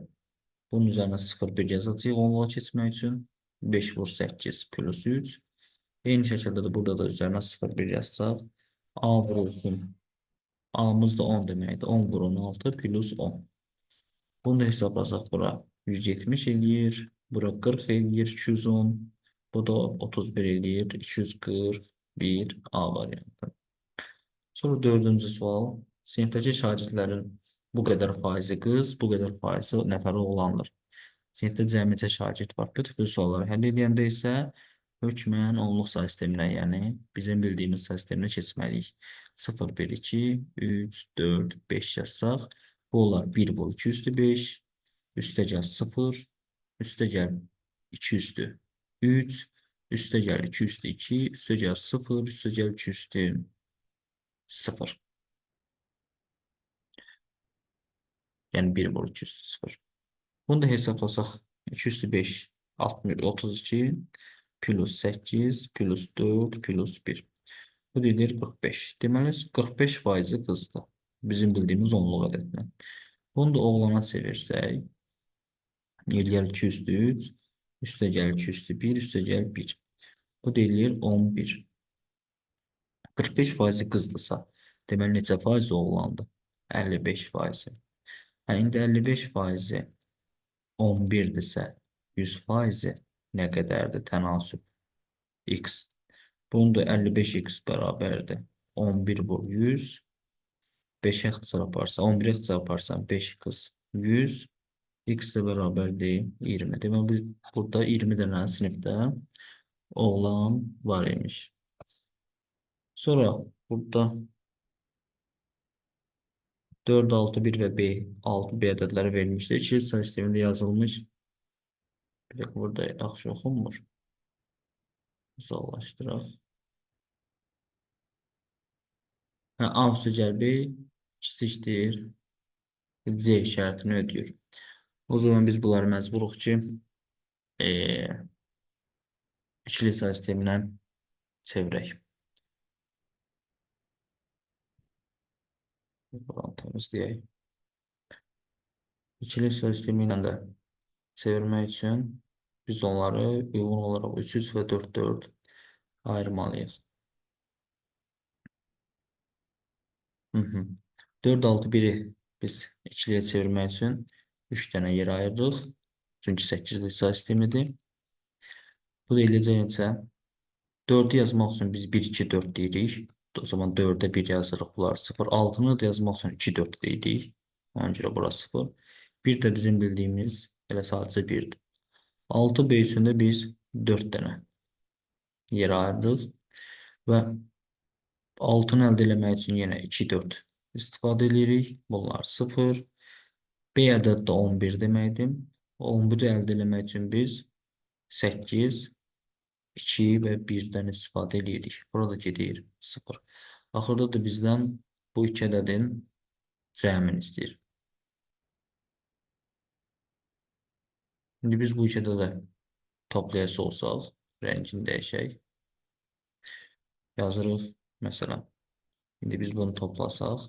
Bunun üzərinə 0, 1 yazacağıq onluğa keçmək üçün. 5 vur 8 plus 3. Eyni şəkildə də burada da üzərinə 0, 1 yazsaq. A vurulsun. A'mız da 10 deməkdir. 10 vur 16 plus 10. Bunu da hesablasaq bura 170 eləyir. Bura 40 eləyir. 210. Bu da 31 eləyir. 241 A variantı. Sonra dördüncü sual. Sinifdəki şagirdlərin bu qədər faizi qız, bu qədər faizi nəfəri oğlandır. Sinifdə cəmiyyətcə şagird var. Bu tipli sualları həll edəndə isə hökmən onluq say sisteminə, yəni bizim bildiyimiz say sisteminə keçməliyik. 0, 1, 2, 3, 4, 5 yazsaq, bu olar 1 vur 2 üstü 5, üstə gəl 0, üstə gəl 2 üstü 3, üstə gəl 2 üstü 2, üstə gəl 0, üstə gəl 2 üstü 0. Yəni 1 vur 2 üstü 0. Bunu da hesablasaq 2 üstü 5, 60, 32 plus 8 plus 4 plus 1. Bu dedir 45. Deməli 45 faizi qızdır. Bizim bildiyimiz onluq ədədinə. Bunu da oğlana çevirsək, eləyər 2 üstü 3, üstə gəl 2 üstü 1, üstə gəl 1. Bu da eləyər 11. 45 faizi qızdırsa, deməli neçə faizi oğlandır? 55 faizi. İndi 55 faizi 11'dirsə 100 faizi nə qədərdir? Tənasüb x. Bunun da 55x bərabərdir. 11 vur 100. 5'ə çarparsan, 11'ə çarparsan 5x 100. X də bərabərdir 20. Deməli, biz burada 20 dənə sinifdə oğlan var imiş. Sonra burada 4, 6, 1 və B, 6B ədədləri verilmişdir. İkili say sistemində yazılmış. Bir dakika, burada yaxşı oxunmur. Uzaqlaşdıraq. A üstə gəl B kiçikdir C şərtini ödəyir. O zaman biz bunları məcburuq ki, ikili say sisteminə çevirək. Buranı təmizləyək. İkili hissələr sistemi ilə də çevirmək üçün biz onları uyğun olaraq 3-3 və 4-4 ayırmalıyıq. Hı -hı. 4-6-1-i biz ikiliyə çevirmək üçün 3 dənə yer ayırırıq. Çünki 8 hissələr sistemidir. Bu da eləcə necə? 4'ü yazmaq üçün biz 1-2-4 deyirik. O zaman 4'e 1 yazırıq. Bunlar 0. 6'nı da yazmaq üçün 2-4 deyirik. Ona görə bura 0. Bir də bizim bildiyimiz elə sadəcə 1'dir. 6 B üçündə biz 4 dənə yer ayırırıq. Və 6'nı əldə etmək üçün yenə 2-4 istifadə edirik. Bunlar 0. B ədədi də 11 deməkdir. 11'i əldə etmək üçün biz 8, 2 və 1'dən istifadə edirik. Burada gedir 0. Axırda da bizdən bu iki ədədin cəmini istəyir. İndi biz bu iki ədədə toplayası olsaq, rəngini dəyişək. Yazırıq, məsələn. İndi biz bunu toplasaq,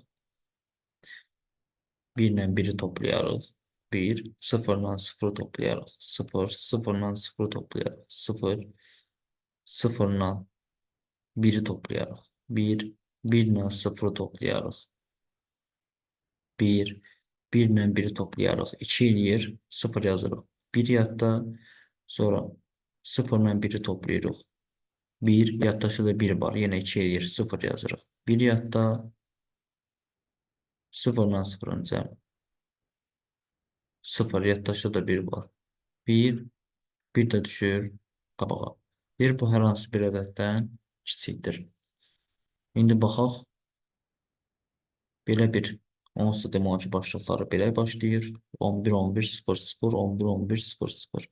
1 ilə 1'i toplayarıq. 1, 0 ilə 0 toplayarıq. 0, 0 ilə 0 toplayarıq. 0, 0 ilə 1'i toplayarıq. 1, 1 ilə 0 toplayarıq. 1, 1 ilə 1'i toplayarıq. 2 eləyir, 0 yazırıq. 1 yadda, sonra 0 ilə 1'i toplayırıq. 1, yaddaşı da 1 var. Yenə 2 eləyir, 0 yazırıq. 1 yadda, 0 ilə 0'ın cəmi. 0, yaddaşı da 1 var. 1, 1 də düşür qabağa. Bir bu hər hansı bir ədəddən kiçikdir. İndi baxaq, belə bir onsuz demək ki, başlıqları belə başlayır. 11, 11, 0, 0, 11, 11, 0, 0.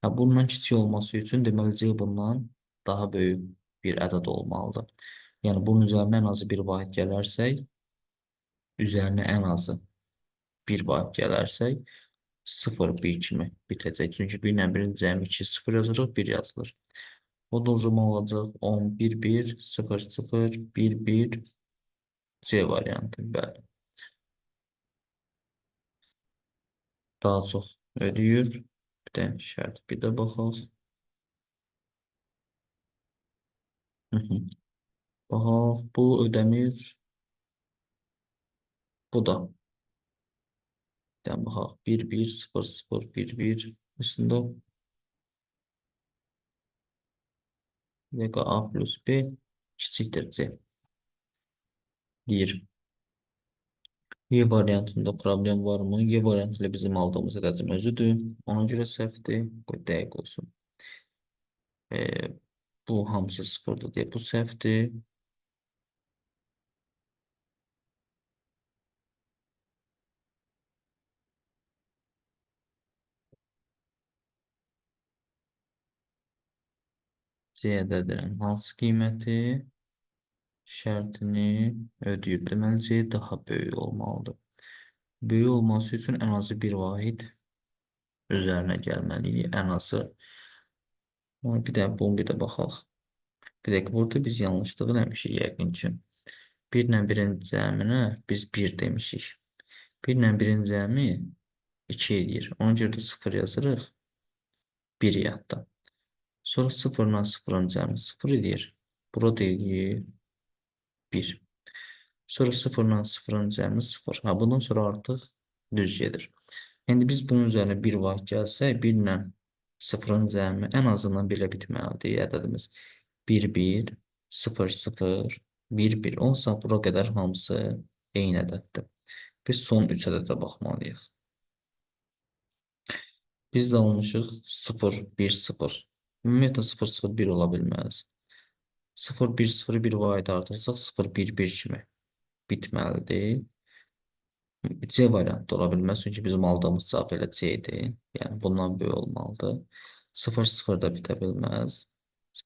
Bundan kiçik olması üçün deməli C bundan daha böyük bir ədəd olmalıdır. Yəni bunun üzərinə ən azı bir vahid gələrsək, üzərinə ən azı bir vahid gələrsək, 0, 1 kimi bitəcək. Çünki 1 ilə 1-in cəmi 2, 0 yazırıq, 1 yazılır. O da o zaman olacaq 10, 1, 1, 0, 0, 1, 1, C variantı. Bəli. Daha çox ödəyir. Bir dənə şərt. Bir də baxaq. Baxaq, bu ödəmir. Bu da. Bir dənə baxaq. 1, 1, 0, 0, 1, 1. Üstündə vega A plus B kiçikdir C. Deyir. Y variantında problem var mı? Y variantı ilə bizim aldığımız ədədin özüdür. Ona görə səhvdir. Qoy dəqiq olsun. Bu hamısı sıfırdır deyə bu səhvdir. C ədədinin hansı qiyməti şərtini ödəyir. Deməli, C daha böyük olmalıdır. Böyük olması üçün ən azı bir vahid üzərinə gəlməliyik. Ən azı. Bir də bunu bir də baxaq. Bir dəqiqə, burada biz yanlışlıq eləmişik yəqin ki. 1 ilə 1'in cəminə biz 1 demişik. 1 ilə 1'in cəmi 2 edir. Ona görə də 0 yazırıq. 1 yadda. Sonra 0 ilə 0'ın cəmi 0 edir. Burada edir 1. Sonra 0 ilə 0'ın cəmi 0. Bundan sonra artıq düz gedir. İndi biz bunun üzərinə bir vaxt gəlsək, 1 ilə 0'ın cəmi ən azından belə bitməlidir. Ədədimiz 1, 1, 0, 0, 1, 1. Onsa bura qədər hamısı eyni ədəddir. Biz son 3 ədədə baxmalıyıq. Biz də almışıq 0, 1, 0. Ümumiyyətlə 0, 0, 1 ola bilməz. 0, 1, 0, 1 vahid artırsaq 0, 1, 1 kimi bitməlidir. C variantı ola bilməz, çünki bizim aldığımız cavab elə C-dir. Yəni bundan böyük olmalıdır. 0, 0 da bitə bilməz.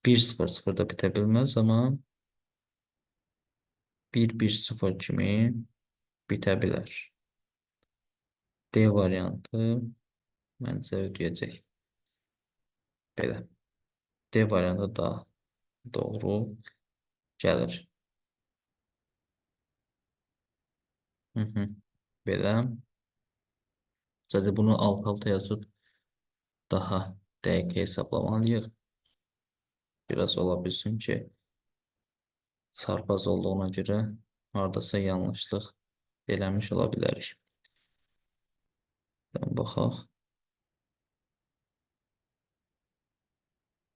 1, 0, 0 da bitə bilməz, amma 1, 1, 0 kimi bitə bilər. D variantı məncə ödəyəcək. Belə. D variantı da doğru gəlir. Belə. Sadəcə bunu alt-alta yazıb daha dəqiq hesablamalıyıq. Biraz ola bilsin ki, çarpaz olduğuna görə hardasa yanlışlıq eləmiş ola bilərik. Baxaq.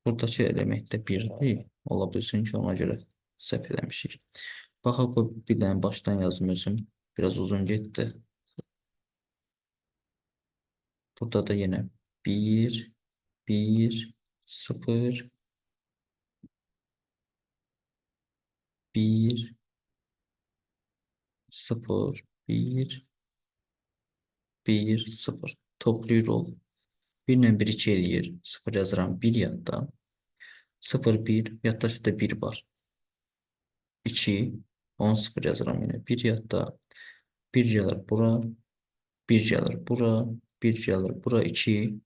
Buradakı element də 1-dir. Ola bilsin ki, ona görə səhv eləmişik. Baxaq, bir dənə başdan yazım özüm. Biraz uzun getdi. Burada da yenə 1, 1, 0, 1, 0, 1, 1, 0. Toplayırıq. 1 ilə 1 2 eləyir. 0 yazıram 1 yadda. 0, 1. Yaddaşı da 1 var. 2, 10, 0 yazıram yine. 1 yadda. 1 gəlir bura. 1 gəlir bura. 1 gəlir bura. 2,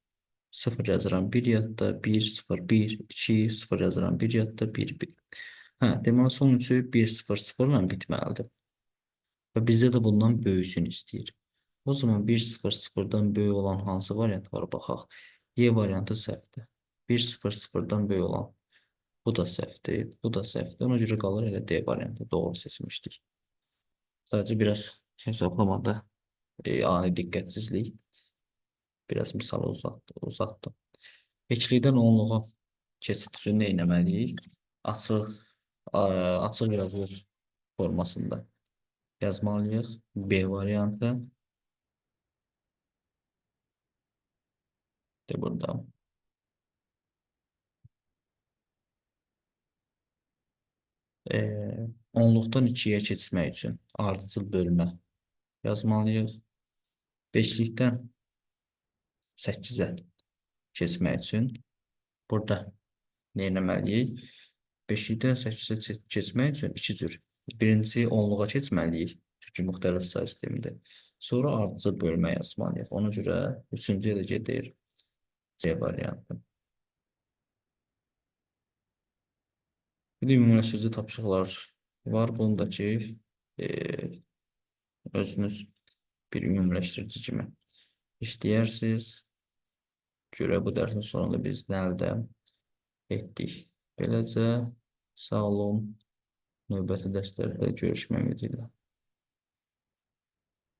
0 yazıram 1 yadda. 1, 0, 1, 2, 0 yazıram 1 yadda. 1, 1. Hə, deməli son üçü 1, 0, 0 ilə bitməlidir. Və bizdə də bundan böyüsünü istəyir. O zaman 1, 0, 0-dan böyük olan hansı variant var? Baxaq. Y variantı səhvdir. 1, 0, 0-dan böyük olan. Bu da səhvdir. Bu da səhvdir. Ona görə qalır elə D variantı. Doğru seçmişdik. Sadəcə biraz hesablamada ani diqqətsizlik. Biraz misalı uzatdım. Heçlikdən onluğa keçid üçün nə etməliyik? Açıq yazılış formasında yazmalıyıq. B variantı. De burada. Onluqdan 2-yə keçmək üçün ardıcıl bölmə yazmalıyıq. Beşlikdən 8-ə keçmək üçün burada nə etməliyik? 5-likdən 8-ə keçmək üçün iki cür. Birincisi onluğa keçməliyik. Çünki müxtəlif say sistemidir. Sonra ardıcıl bölmə yazmalıyıq. Ona görə üçüncüyə də gedir C variantı. Bir də ümumiləşdirici tapşırıqlar var. Bunu da ki, özünüz bir ümumiləşdirici kimi işləyərsiniz. Görə bu dərsin sonunda biz nə əldə etdik. Beləcə, sağ olun. Növbəti dərslərdə görüşmək ümidilə.